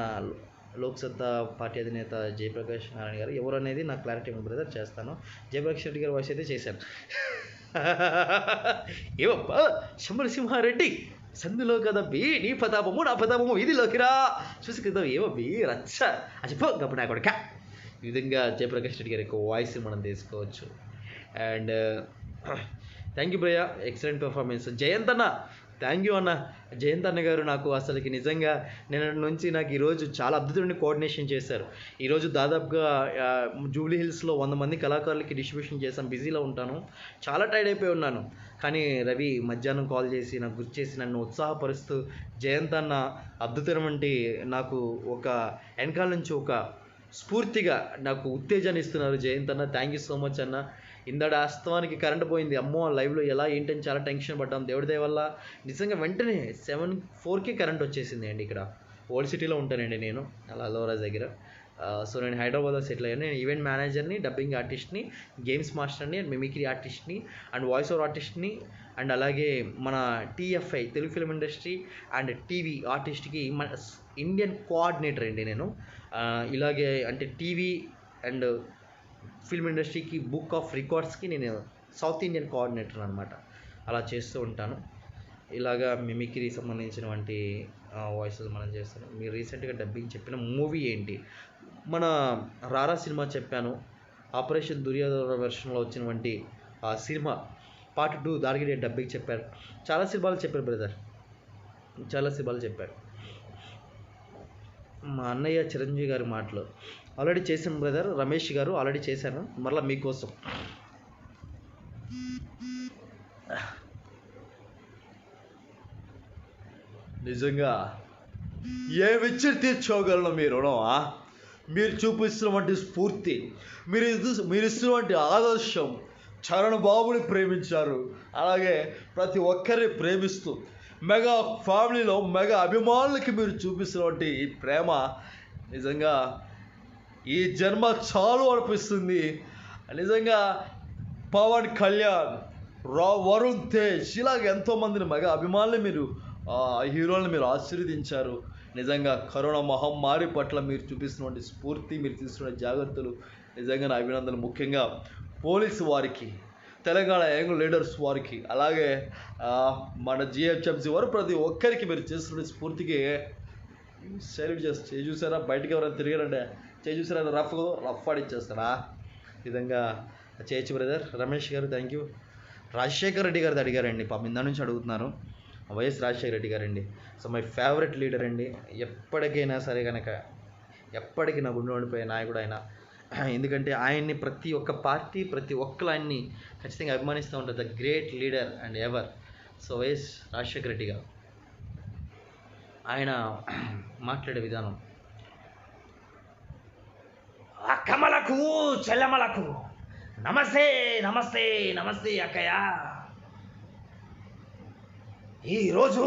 లోక్సత్తా పార్టీ అధినేత జయప్రకాష్ నారాయణ గారు ఎవరు అనేది నాకు క్లారిటీ ఉంది బ్రదర్, చేస్తాను. జయప్రకాష్ రెడ్డి గారి వాయిస్ అయితే చేశాను. ఏవబ్బా శంబరసింహారెడ్డి, సందులో కదా బి నీ ప్రతాపము నా ప్రతాపము వీధిలోకి రా చూసి కదా ఏవో బి రచ్చ చెప్పు గప్పుడు నా కొడుక. ఈ విధంగా జయప్రకాష్ రెడ్డి గారి యొక్క వాయిస్ మనం తీసుకోవచ్చు. అండ్ థ్యాంక్ యూ బ్రయ్య, ఎక్సలెంట్ పెర్ఫార్మెన్స్. జయంత్ అన్న, థ్యాంక్ యూ అన్న. జయంత్ అన్న గారు నాకు అసలుకి నిజంగా నేను నుంచి నాకు ఈరోజు చాలా అద్భుతమైన కోఆర్డినేషన్ చేశారు. ఈరోజు దాదాపుగా జూబ్లీ హిల్స్లో 100 మంది కళాకారులకి డిస్ట్రిబ్యూషన్ చేశాను. బిజీలో ఉంటాను, చాలా టైర్డ్ అయిపోయి ఉన్నాను. కానీ రవి మధ్యాహ్నం కాల్ చేసి నాకు గుర్తు చేసి నన్ను ఉత్సాహపరుస్తూ, జయంత్ అన్న అద్భుతమైన నాకు ఒక వెనకాల నుంచి ఒక స్ఫూర్తిగా నాకు ఉత్తేజాన్ని ఇస్తున్నారు. జయంత్ అన్న, థ్యాంక్ యూ సో మచ్ అన్న. ఇందడ వాస్తవానికి కరెంట్ పోయింది, అమ్మో లైవ్లో ఎలా ఏంటని చాలా టెన్షన్ పడ్డాం. దేవుడి దయ వల్ల నిజంగా వెంటనే 7:04కి కరెంట్ వచ్చేసింది అండి. ఇక్కడ ఓల్డ్ సిటీలో ఉంటానండి నేను, అలా లోరాజ్ దగ్గర. సో నేను హైదరాబాద్లో సెటిల్ అయ్యాను. నేను ఈవెంట్ మేనేజర్ని, డబ్బింగ్ ఆర్టిస్ట్ని, గేమ్స్ మాస్టర్ని, అండ్ మిమిక్రీ ఆర్టిస్ట్ని, అండ్ వాయిస్ ఓవర్ ఆర్టిస్ట్ని, అండ్ అలాగే మన TFI Telugu film industry and TV ఆర్టిస్ట్కి మన ఇండియన్ కోఆర్డినేటర్ అండి నేను. ఇలాగే అంటే టీవీ అండ్ ఫిల్మ్ ఇండస్ట్రీకి బుక్ ఆఫ్ రికార్డ్స్కి నేను సౌత్ ఇండియన్ కోఆర్డినేటర్ అనమాట. అలా చేస్తూ ఉంటాను. ఇలాగా మిమిక్రీ సంబంధించినటువంటి వాయిసెస్ మనం చేస్తాను. మీరు రీసెంట్గా డబ్బింగ్ చెప్పిన మూవీ ఏంటి? మన రారా సినిమా చెప్పాను. ఆపరేషన్ దుర్యోధన వెర్షన్లో వచ్చినటువంటి ఆ సినిమా పార్ట్ 2 దానికి నేను డబ్బింగ్ చెప్పాను. చాలా సినిమాలు చెప్పారు బ్రదర్, చాలా సినిమాలు చెప్పారు. మా అన్నయ్య చిరంజీవి గారి మాటలు ఆల్రెడీ చేశాను బ్రదర్, రమేష్ గారు ఆల్రెడీ చేశాను, మరలా మీకోసం. నిజంగా ఏమిచ్చి తీర్చుకోగలను మీ రుణమా? మీరు చూపిస్తున్నటువంటి స్ఫూర్తి, మీరు ఇస్తున్నటువంటి ఆదర్శం. చరణ్ బాబుని ప్రేమించారు, అలాగే ప్రతి ఒక్కరిని ప్రేమిస్తూ మెగా ఫ్యామిలీలో మెగా అభిమానులకి మీరు చూపిస్తున్నటువంటి ఈ ప్రేమ నిజంగా ఈ జన్మ చాలు అనిపిస్తుంది. నిజంగా పవన్ కళ్యాణ్, వరుణ్ తేజ్, ఇలాగ ఎంతోమందిని మెగా అభిమానులు మీరు హీరోలను మీరు ఆశీర్వదించారు. నిజంగా కరోనా మహమ్మారి పట్ల మీరు చూపిస్తున్నటువంటి స్ఫూర్తి, మీరు తీసుకున్న జాగ్రత్తలు నిజంగా నా అభినందనలు. ముఖ్యంగా పోలీసు వారికి, తెలంగాణ యంగ్ లీడర్స్ వారికి, అలాగే మన GHMC వారు ప్రతి ఒక్కరికి మీరు చేస్తున్న స్ఫూర్తికి సెల్యూట్ చేస్తారు. చూసారా బయటకు ఎవరైనా తిరిగారంటే చూసారా రఫ్ ఆడిచ్చేస్తారా? విధంగా చేయొచ్చు బ్రదర్. రమేష్ గారు థ్యాంక్ యూ. రాజశేఖర్ రెడ్డి గారిది అడిగారండి, పాపం ఇందా నుంచి అడుగుతున్నారు. వైఎస్ రాజశేఖర రెడ్డి గారండి. సో మై ఫేవరెట్ లీడర్ అండి. ఎప్పటికైనా సరే కనుక ఎప్పటికీ నా గుండె ఉండిపోయే నాయకుడు ఆయన. ఎందుకంటే ఆయన్ని ప్రతి ఒక్క పార్టీ, ప్రతి ఒక్కరు ఆయన్ని ఖచ్చితంగా అభిమానిస్తూ ఉంటారు. The great leader and ever. So YS Rajasekhara Reddy గారు ఆయన మాట్లాడే విధానం, అక్కమ్మలకు చెల్లెమ్మలకు నమస్తే నమస్తే నమస్తే అక్కయ్య. ఈరోజు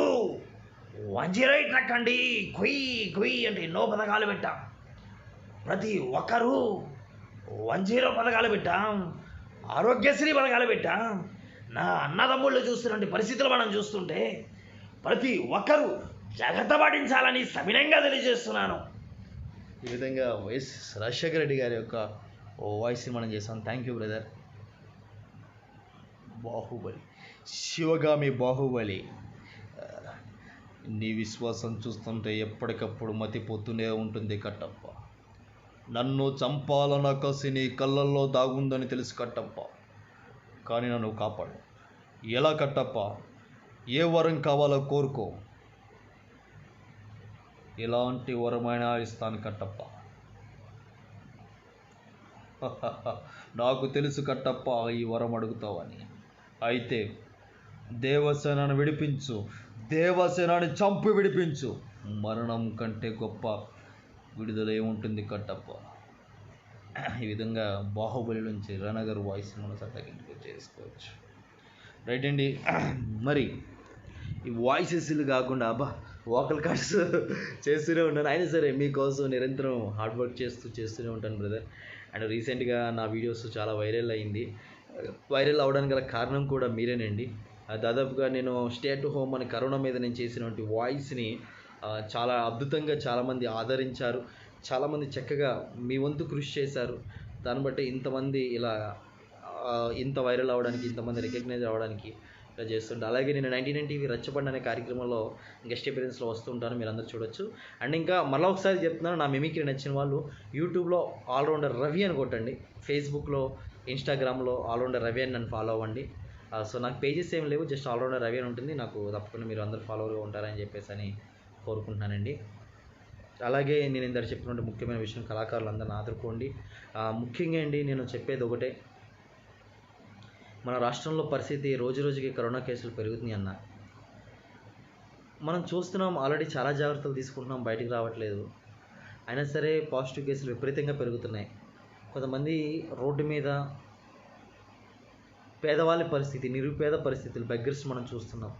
108 నక్కండి కొయ్యి కొయ్యి అంటే ఎన్నో పథకాలు పెట్టాం. ప్రతి ఒక్కరూ 10 పథకాలు పెట్టాం, ఆరోగ్యశ్రీ పథకాలు పెట్టాం. నా అన్నదమ్ముళ్ళు చూస్తున్న పరిస్థితులు మనం చూస్తుంటే ప్రతి ఒక్కరూ జాగ్రత్త పాటించాలని సవినంగా తెలియజేస్తున్నాను. ఈ విధంగా వైఎస్ రాజశేఖర రెడ్డి గారి యొక్క వాయిస్ని మనం చేస్తాం. Thank you brother. Baahubali, Sivagami Baahubali. నీ విశ్వాసం చూస్తుంటే ఎప్పటికప్పుడు మతిపోతూనే ఉంటుంది కట్టప్ప. నన్ను చంపాలన్న కసి నీ కళ్ళల్లో దాగుందని తెలుసు కట్టప్ప, కానీ నన్ను కాపాడు. ఎలా కట్టప్ప? ఏ వరం కావాలో కోరుకో, ఎలాంటి వరమైనా ఇస్తాను కట్టప్ప. నాకు తెలుసు కట్టప్ప ఈ వరం అడుగుతావని. అయితే దేవసేనను విడిపించు, దేవసేనని చంపి విడిపించు. మరణం కంటే గొప్ప విడుదల ఏముంటుంది కట్టప్ప. ఈ విధంగా బాహుబలి నుంచి రణగర్ వాయిస్ మనం సర్టిఫికెట్ చేసుకోవచ్చు. రైట్ అండి. మరి ఈ వాయిసెస్లు కాకుండా వోకల్ కార్డ్స్ చేస్తూనే ఉంటాను. అయినా సరే మీకోసం నిరంతరం హార్డ్ వర్క్ చేస్తూనే ఉంటాను బ్రదర్. అండ్ రీసెంట్గా నా వీడియోస్ చాలా వైరల్ అయింది. వైరల్ అవడానికి గల కారణం కూడా మీరేనండి. దాదాపుగా నేను స్టే అట్ హోమ్ అని కరోనా మీద నేను చేసినటువంటి వాయిస్ని చాలా అద్భుతంగా చాలామంది ఆదరించారు. చాలామంది చక్కగా మీ వంతు కృషి చేశారు. దాన్ని బట్టి ఇంతమంది ఇలా ఇంత వైరల్ అవ్వడానికి, ఇంతమంది రికగ్నైజ్ అవ్వడానికి ఇలా చేస్తుంటాను. అలాగే నేను 99 టీవీ రచ్చబండ అనే కార్యక్రమంలో గెస్ట్ అపియరెన్స్లో వస్తుంటాను, మీరు అందరూ చూడొచ్చు. అండ్ ఇంకా మళ్ళీ ఒకసారి చెప్తున్నాను, నా మిమిక్రీ నచ్చిన వాళ్ళు యూట్యూబ్లో ఆల్రౌండర్ రవి అని కొట్టండి, ఫేస్బుక్లో, ఇన్స్టాగ్రామ్లో ఆల్రౌండర్ రవి అని నన్ను ఫాలో అవ్వండి. సో నాకు పేజెస్ ఏం లేవు, జస్ట్ ఆల్రౌండర్ రవి అని ఉంటుంది. నాకు తప్పకుండా మీరు అందరూ ఫాలోవర్గా ఉంటారని చెప్పేసి అని కోరుకుంటున్నానండి. అలాగే నేను ఇందాక చెప్పినటువంటి ముఖ్యమైన విషయం, కళాకారులందరిని ఆదుకోండి. ముఖ్యంగా అండి నేను చెప్పేది ఒకటే, మన రాష్ట్రంలో పరిస్థితి రోజురోజుకి కరోనా కేసులు పెరుగుతున్నాయి అన్న. మనం చూస్తున్నాం, ఆల్రెడీ చాలా జాగ్రత్తలు తీసుకుంటున్నాం, బయటికి రావట్లేదు. అయినా సరే పాజిటివ్ కేసులు విపరీతంగా పెరుగుతున్నాయి. కొంతమంది రోడ్డు మీద పేదవాళ్ళ పరిస్థితి, నిరుపేద పరిస్థితులు, బెగ్గర్స్ మనం చూస్తున్నాం.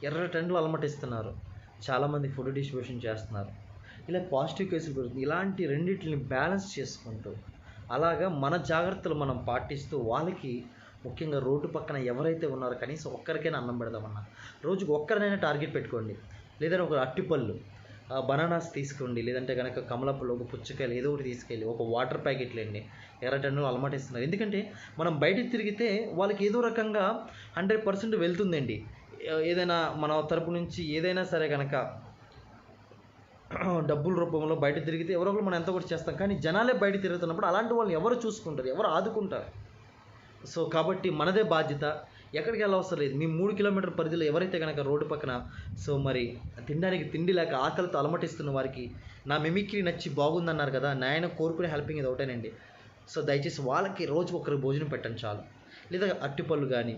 ఎర్ర టెంట్లు అలమటిస్తున్నారు. చాలామంది ఫుడ్ డిస్ట్రిబ్యూషన్ చేస్తున్నారు. ఇలా పాజిటివ్ కేసులు పెరుగుతుంది. ఇలాంటి రెండింటిని బ్యాలెన్స్ చేసుకుంటూ అలాగా మన జాగ్రత్తలు మనం పాటిస్తూ వాళ్ళకి ముఖ్యంగా రోడ్డు పక్కన ఎవరైతే ఉన్నారో కనీసం ఒక్కరికైనా అన్నం పెడదామన్నా, రోజుకు ఒక్కరినైనా టార్గెట్ పెట్టుకోండి. లేదంటే ఒక అట్టిపళ్ళు, బనానాస్ తీసుకోండి, లేదంటే కనుక కమలపళ్ళు, ఒక పుచ్చకాయలు ఏదో ఒకటి తీసుకెళ్ళి ఒక వాటర్ ప్యాకెట్లు అండి ఎర్ర టెండలు అలమటిస్తున్నారు. ఎందుకంటే మనం బయటికి తిరిగితే వాళ్ళకి ఏదో రకంగా 100% వెళ్తుందండి. ఏదైనా మన తరపు నుంచి ఏదైనా సరే కనుక డబ్బుల రూపంలో బయట తిరిగితే ఎవరో ఒకరు మనం ఎంత కూడా చేస్తాం. కానీ జనాలే బయట తిరుగుతున్నప్పుడు అలాంటి వాళ్ళని ఎవరు చూసుకుంటారు, ఎవరు ఆదుకుంటారు? సో కాబట్టి మనదే బాధ్యత. ఎక్కడికి వెళ్ళవసరం లేదు. మీ 3 కిలోమీటర్ పరిధిలో ఎవరైతే కనుక రోడ్డు పక్కన సో మరి తినడానికి తిండి లేక ఆకలితో అలమటిస్తున్న వారికి నా మిమిక్రీ నచ్చి బాగుందన్నారు కదా, నాయన కోరుకునే హెల్పింగ్ ఇది ఒకటేనండి. సో దయచేసి వాళ్ళకి రోజుకు ఒకరికి భోజనం పెట్టండి చాలు. లేదా అట్టిపళ్ళు కానీ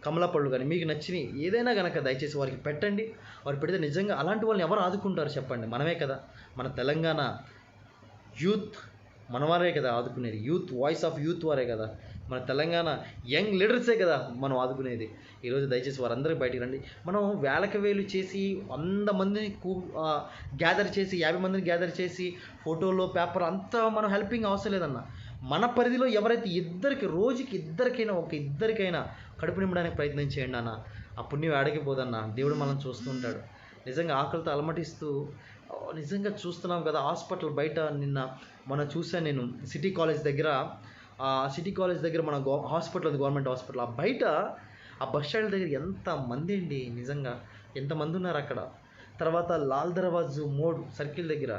కమలపళ్ళు కానీ మీకు నచ్చినవి ఏదైనా కనుక దయచేసి వారికి పెట్టండి. వారు పెడితే నిజంగా అలాంటి వాళ్ళని ఎవరు ఆదుకుంటారు చెప్పండి? మనమే కదా. మన తెలంగాణ యూత్ మనవారే కదా ఆదుకునేది. యూత్ వాయిస్ ఆఫ్ యూత్ వారే కదా. మన తెలంగాణ యంగ్ లీడర్సే కదా మనం ఆదుకునేది. ఈరోజు దయచేసి వారందరికీ బయటికి రండి. మనం వేలకు వేలు చేసి 100 మందిని గ్యాదర్ చేసి 50 మందిని గ్యాదర్ చేసి ఫోటోలో పేపర్ అంతా మనం హెల్పింగ్ అవసరం లేదన్న. మన పరిధిలో ఎవరైతే రోజుకి ఇద్దరికైనా కడుపు నింపడానికి ప్రయత్నం చేయండి అన్న. ఆ పుణ్యం ఆడకపోదన్న. దేవుడు మనం చూస్తుంటాడు. నిజంగా ఆకలితో అలమటిస్తూ నిజంగా చూస్తున్నాం కదా. హాస్పిటల్ బయట నిన్న చూశాను నేను సిటీ కాలేజ్ దగ్గర మన హాస్పిటల్, గవర్నమెంట్ హాస్పిటల్ ఆ బయట ఆ బస్ స్టాండ్ దగ్గర ఎంతమంది అండి, నిజంగా ఎంతమంది ఉన్నారు అక్కడ. తర్వాత లాల్ దర్వాజు మోడ్ సర్కిల్ దగ్గర,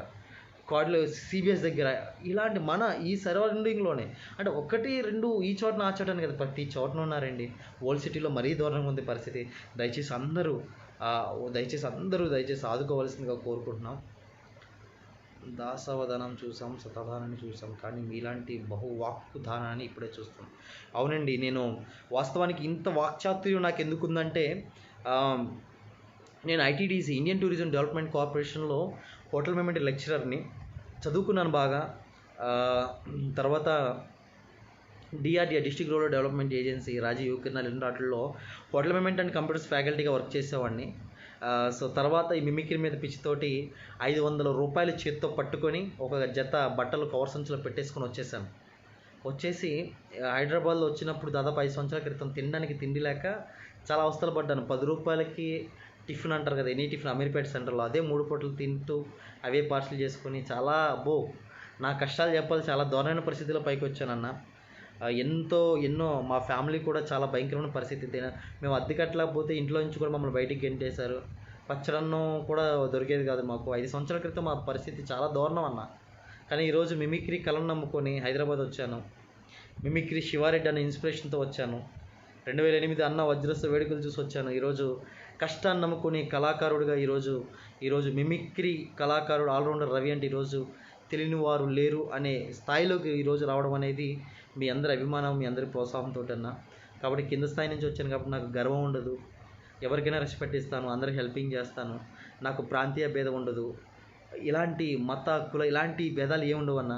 కార్డులో సిబిఎస్ దగ్గర, ఇలాంటి మన ఈ సరౌండింగ్లోనే అంటే 1, 2 ఈ చోటన ఆ చోటని కదా, ప్రతి చోటన ఉన్నారండి. ఓల్డ్ సిటీలో మరీ దారుణంగా ఉంది పరిస్థితి. దయచేసి అందరూ ఆదుకోవాల్సిందిగా కోరుకుంటున్నాం. దాసవధానం చూసాం, శతధానాన్ని చూసాం, కానీ మీలాంటి బహువాక్కు దానాన్ని ఇప్పుడే చూస్తాం. అవునండి, నేను వాస్తవానికి ఇంత వాక్చాతుర్యం నాకు ఎందుకుందంటే నేను ఐటీడీసీ ఇండియన్ టూరిజం డెవలప్మెంట్ కార్పొరేషన్లో హోటల్ మేనేజ్మెంట్ లెక్చరర్ని చదువుకున్నాను బాగా. తర్వాత DRDA district rural development agency Rajiv కిరణాలు వాటిల్లో హోటల్ మేనేజ్మెంట్ అండ్ కంప్యూటర్స్ ఫ్యాకల్టీగా వర్క్ చేసేవాడిని. సో తర్వాత ఈ మిమిక్రీ మీద పిచ్చితోటి 500 రూపాయలు చేత్తో పట్టుకొని ఒక జత బట్టలు కవర్ సంచులో పెట్టేసుకొని వచ్చేసి హైదరాబాద్లో వచ్చినప్పుడు దాదాపు 5 సంవత్సరాల క్రితం తినడానికి తిండి లేక చాలా అవస్థలు పడ్డాను. 10 రూపాయలకి టిఫిన్ అంటారు కదా, ఎనీ టిఫిన్ అమీర్పేట సెంటర్లో అదే 3 పూటలు తింటూ అవే పార్సల్ చేసుకొని చాలా నా కష్టాలు చెప్పాలి, చాలా దారుణమైన పరిస్థితిలో పైకి వచ్చానన్న. ఎన్నో మా ఫ్యామిలీ కూడా చాలా భయంకరమైన పరిస్థితి. మేము అద్దె కట్టలేకపోతే ఇంట్లో నుంచి కూడా మమ్మల్ని బయటికి గెంటేశారు. పచ్చడన్నం కూడా దొరికేది కాదు మాకు. 5 సంవత్సరాల క్రితం మా పరిస్థితి చాలా దారుణం అన్న. కానీ ఈరోజు మిమిక్రీ కళను నమ్ముకొని హైదరాబాద్ వచ్చాను. మిమిక్రీ శివారెడ్డి అనే ఇన్స్పిరేషన్తో వచ్చాను. 2008 అన్న వజ్రస్వ వేడుకలు చూసి వచ్చాను. ఈరోజు కష్టాన్ని నమ్ముకొని కళాకారుడిగా ఈరోజు మిమిక్రీ కళాకారుడు ఆల్రౌండర్ రవి అంటే ఈరోజు తెలియని వారు లేరు అనే స్థాయిలోకి ఈరోజు రావడం అనేది మీ అందరి అభిమానం, మీ అందరి ప్రోత్సాహంతో అన్న. కాబట్టి కింద స్థాయి నుంచి వచ్చాను కాబట్టి నాకు గర్వం ఉండదు. ఎవరికైనా రెస్పెక్ట్ ఇస్తాను, అందరికి హెల్పింగ్ చేస్తాను. నాకు ప్రాంతీయ భేదం ఉండదు. ఇలాంటి మత కుల ఇలాంటి భేదాలు ఏముండవు అన్న.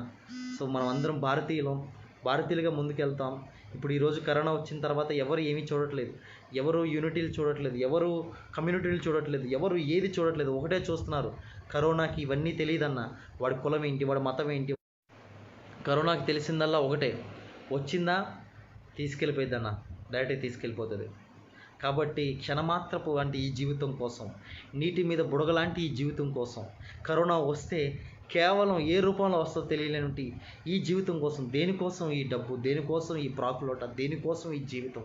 సో మనం అందరం భారతీయులుగా ముందుకెళ్తాం. ఇప్పుడు ఈరోజు కరోనా వచ్చిన తర్వాత ఎవరు ఏమీ చూడట్లేదు, ఎవరు యూనిటీలు చూడట్లేదు, ఎవరు కమ్యూనిటీలు చూడట్లేదు, ఎవరు ఏది చూడట్లేదు, ఒకటే చూస్తున్నారు. కరోనాకి ఇవన్నీ తెలియదన్న. వాడి కులం ఏంటి, వాడి మతం ఏంటి, కరోనాకి తెలిసిందల్లా ఒకటే, వచ్చిందా తీసుకెళ్ళిపోయిద్దన్న, డైరెక్ట్గా తీసుకెళ్ళిపోతుంది. కాబట్టి క్షణమాత్రపు లాంటి ఈ జీవితం కోసం, నీటి మీద బుడగలాంటి ఈ జీవితం కోసం, కరోనా వస్తే కేవలం ఏ రూపంలో వస్తుందో తెలియలేనుంటి ఈ జీవితం కోసం, దేనికోసం ఈ డబ్బు, దేనికోసం ఈ ప్రాకులోట, దేనికోసం ఈ జీవితం,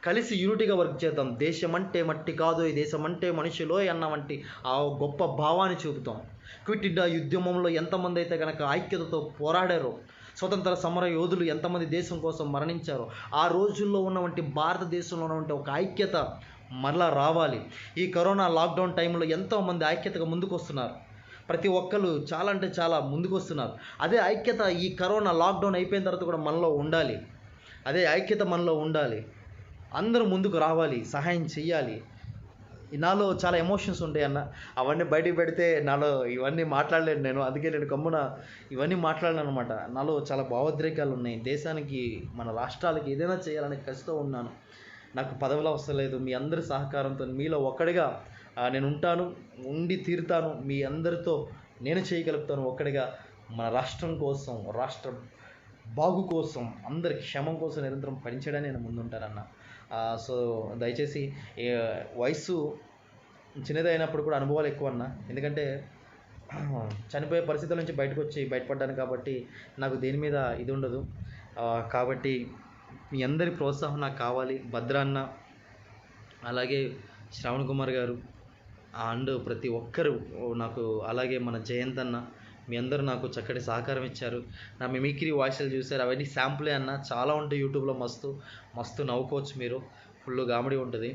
కలిసి యూనిటీగా వర్క్ చేద్దాం. దేశం అంటే మట్టి కాదు, ఈ దేశం అంటే మనుషులో అన్న వంటి ఆ గొప్ప భావాన్ని చూపుతాం. క్విట్ ఇండియా ఉద్యమంలో ఎంతమంది అయితే కనుక ఐక్యతతో పోరాడారో, స్వతంత్ర సమర యోధులు ఎంతమంది దేశం కోసం మరణించారో, ఆ రోజుల్లో ఉన్నవంటి భారతదేశంలో ఉన్నటువంటి ఒక ఐక్యత మరలా రావాలి. ఈ కరోనా లాక్డౌన్ టైంలో ఎంతోమంది ఐక్యతగా ముందుకు వస్తున్నారు. ప్రతి ఒక్కరు చాలా అంటే చాలా ముందుకు వస్తున్నారు. అదే ఐక్యత ఈ కరోనా లాక్డౌన్ అయిపోయిన తర్వాత కూడా మనలో ఉండాలి. అదే ఐక్యత మనలో ఉండాలి. అందరూ ముందుకు రావాలి, సహాయం చెయ్యాలి. నాలో చాలా ఎమోషన్స్ ఉంటాయి అన్న. అవన్నీ బయటికి పెడితే నాలో ఇవన్నీ మాట్లాడలేను నేను. అందుకే నేను గమ్మున ఇవన్నీ మాట్లాడను అనమాట. నాలో చాలా భావోద్రేకాలు ఉన్నాయి. దేశానికి, మన రాష్ట్రాలకి ఏదైనా చేయాలనే కసితో ఉన్నాను. నాకు పదవులు అవసరం లేదు. మీ అందరి సహకారంతో మీలో ఒక్కడిగా నేను ఉంటాను, ఉండి తీరుతాను. మీ అందరితో నేను చేయగలుగుతాను ఒక్కడిగా. మన రాష్ట్రం కోసం, రాష్ట్ర బాగు కోసం, అందరి క్షేమం కోసం నిరంతరం పనిచేయడానికి నేను ముందుంటానన్న. సో దయచేసి వయసు చిన్నదైనప్పుడు కూడా అనుభవాలు ఎక్కువ అన్న. ఎందుకంటే చనిపోయే పరిస్థితుల నుంచి బయటపడ్డాను కాబట్టి నాకు దేని మీద ఇది ఉండదు. కాబట్టి మీ అందరి ప్రోత్సాహం నాకు కావాలి. భద్ర అన్న, అలాగే శ్రవణ్ కుమార్ గారు అండ్ ప్రతి ఒక్కరు నాకు, అలాగే మన జయంత్ అన్న, మీ అందరూ నాకు చక్కటి సహకారం ఇచ్చారు. నా మిమిక్రీ వాయిస్లు చూశారు, అవన్నీ శాంపులే అన్న. చాలా ఉంటాయి యూట్యూబ్లో, మస్తు మస్తు నవ్వుకోవచ్చు మీరు. ఫుల్ కామెడీ ఉంటుంది.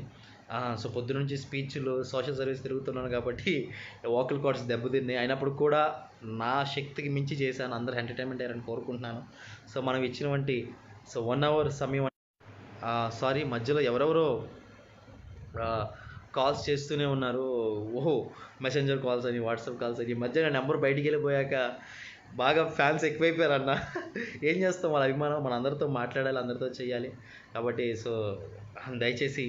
సో పొద్దు నుంచి స్పీచ్లు, సోషల్ సర్వీస్ తిరుగుతున్నాను కాబట్టి వోకల్ కార్డ్స్ దెబ్బతిన్నాయి. అయినప్పుడు కూడా నా శక్తికి మించి చేశాను. అందరూ ఎంటర్టైన్మెంట్ అయ్యారని కోరుకుంటున్నాను. సో మనం ఇచ్చినటువంటి 1 hour సమయం, సారీ మధ్యలో ఎవరెవరో కాల్స్ చేస్తూనే ఉన్నారు. ఓహో, మెసెంజర్ కాల్స్ అని, వాట్సాప్ కాల్స్ అని. ఈ మధ్య నా నెంబర్ బయటికి వెళ్ళిపోయాక బాగా ఫ్యాన్స్ ఎక్కువైపోయారన్న. ఏం చేస్తాం, వాళ్ళ అభిమానం. మన అందరితో మాట్లాడాలి, అందరితో చేయాలి. కాబట్టి సో దయచేసి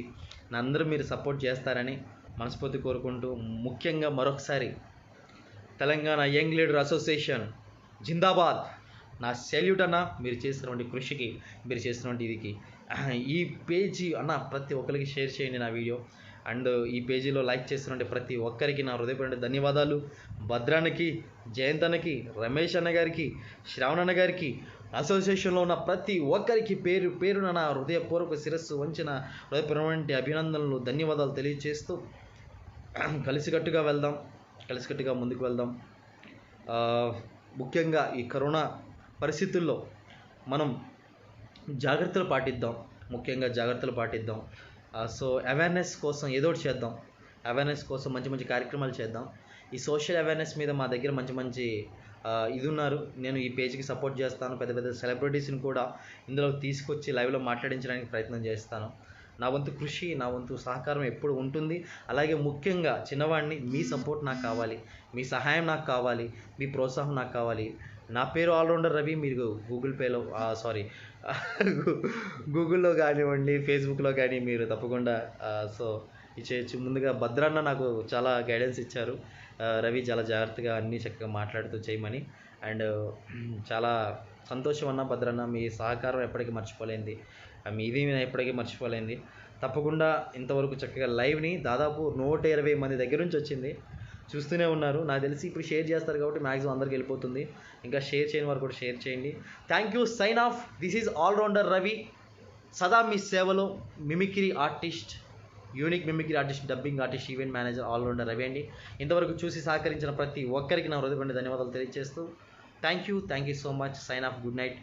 నా అందరూ మీరు సపోర్ట్ చేస్తారని మనస్ఫూర్తి కోరుకుంటూ, ముఖ్యంగా మరొకసారి తెలంగాణ యంగ్ లీడర్ అసోసియేషన్ జిందాబాద్. నా సెల్యూట్ అన్న. మీరు చేస్తున్నటువంటి కృషికి, మీరు చేస్తున్నటువంటి ఇదికి. ఈ పేజీ అన్న ప్రతి ఒక్కరికి షేర్ చేయండి నా వీడియో. అండ్ ఈ పేజీలో లైక్ చేస్తున్నటువంటి ప్రతి ఒక్కరికి నా హృదయపూర్వక ధన్యవాదాలు. భద్రానికి, జయంత్ అన్నకి, రమేష్ అన్న గారికి, శ్రావణ్ అన్న గారికి, అసోసియేషన్లో ఉన్న ప్రతి ఒక్కరికి పేరు పేరున నా హృదయపూర్వక శిరస్సు వంచిన హృదయపూర్వక అభినందనలు, ధన్యవాదాలు తెలియజేస్తూ కలిసికట్టుగా వెళ్దాం, కలిసికట్టుగా ముందుకు వెళ్దాం. ముఖ్యంగా ఈ కరోనా పరిస్థితుల్లో మనం జాగ్రత్తలు పాటిద్దాం. ముఖ్యంగా జాగ్రత్తలు పాటిద్దాం. సో అవేర్నెస్ కోసం ఏదో ఒకటి చేద్దాం. అవేర్నెస్ కోసం మంచి మంచి కార్యక్రమాలు చేద్దాం. ఈ సోషల్ అవేర్నెస్ మీద మా దగ్గర మంచి మంచి ఇది ఉన్నారు. నేను ఈ పేజ్కి సపోర్ట్ చేస్తాను. పెద్ద పెద్ద సెలబ్రిటీస్ని కూడా ఇందులో తీసుకొచ్చి లైవ్లో మాట్లాడించడానికి ప్రయత్నం చేస్తాను. నా వంతు కృషి, నా వంతు సహకారం ఎప్పుడు ఉంటుంది. అలాగే ముఖ్యంగా చిన్నవాడిని, మీ సపోర్ట్ నాకు కావాలి, మీ సహాయం నాకు కావాలి, మీ ప్రోత్సాహం నాకు కావాలి. నా పేరు ఆల్రౌండర్ రవి. మీరు గూగుల్లో కానివ్వండి, ఫేస్బుక్లో కానీ మీరు తప్పకుండా సో ఇది చేయొచ్చు. ముందుగా భద్రన్న నాకు చాలా గైడెన్స్ ఇచ్చారు. రవి చాలా జాగ్రత్తగా అన్నీ చక్కగా మాట్లాడుతూ చేయమని. అండ్ చాలా సంతోషం అన్న భద్రన్న. మీ సహకారం ఎప్పటికీ మర్చిపోలేంది, మీది ఎప్పటికీ మర్చిపోలేంది. తప్పకుండా ఇంతవరకు చక్కగా లైవ్ని దాదాపు 120 మంది దగ్గర నుంచి వచ్చింది. చూస్తూనే ఉన్నారు. నాకు తెలిసి ఇప్పుడు షేర్ చేస్తారు కాబట్టి మ్యాక్సిమం అందరికి వెళ్ళిపోతుంది. ఇంకా షేర్ చేయని వారు కూడా షేర్ చేయండి. Thank you. Sign off. This is allrounder Ravi. సదా మీ సేవలో. Mimicry artist, unique mimicry artist, dubbing artist, event manager, allrounder Ravi అండి. ఇంతవరకు చూసి సహకరించిన ప్రతి ఒక్కరికి నా హృదయపూర్వక ధన్యవాదాలు తెలియజేస్తూ thank you so much. Sign off. Good night.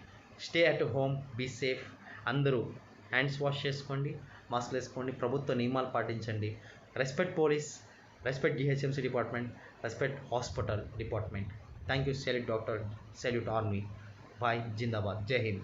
Stay at home. Be safe. అందరూ హ్యాండ్స్ వాష్ చేసుకోండి, మాస్క్ వేసుకోండి, ప్రభుత్వ నియమాలు పాటించండి. Respect police, respect GHMC department, respect hospital department. Thank you. Salute doctor, salute army. Boy. జిందాబాద్. జై హింద్.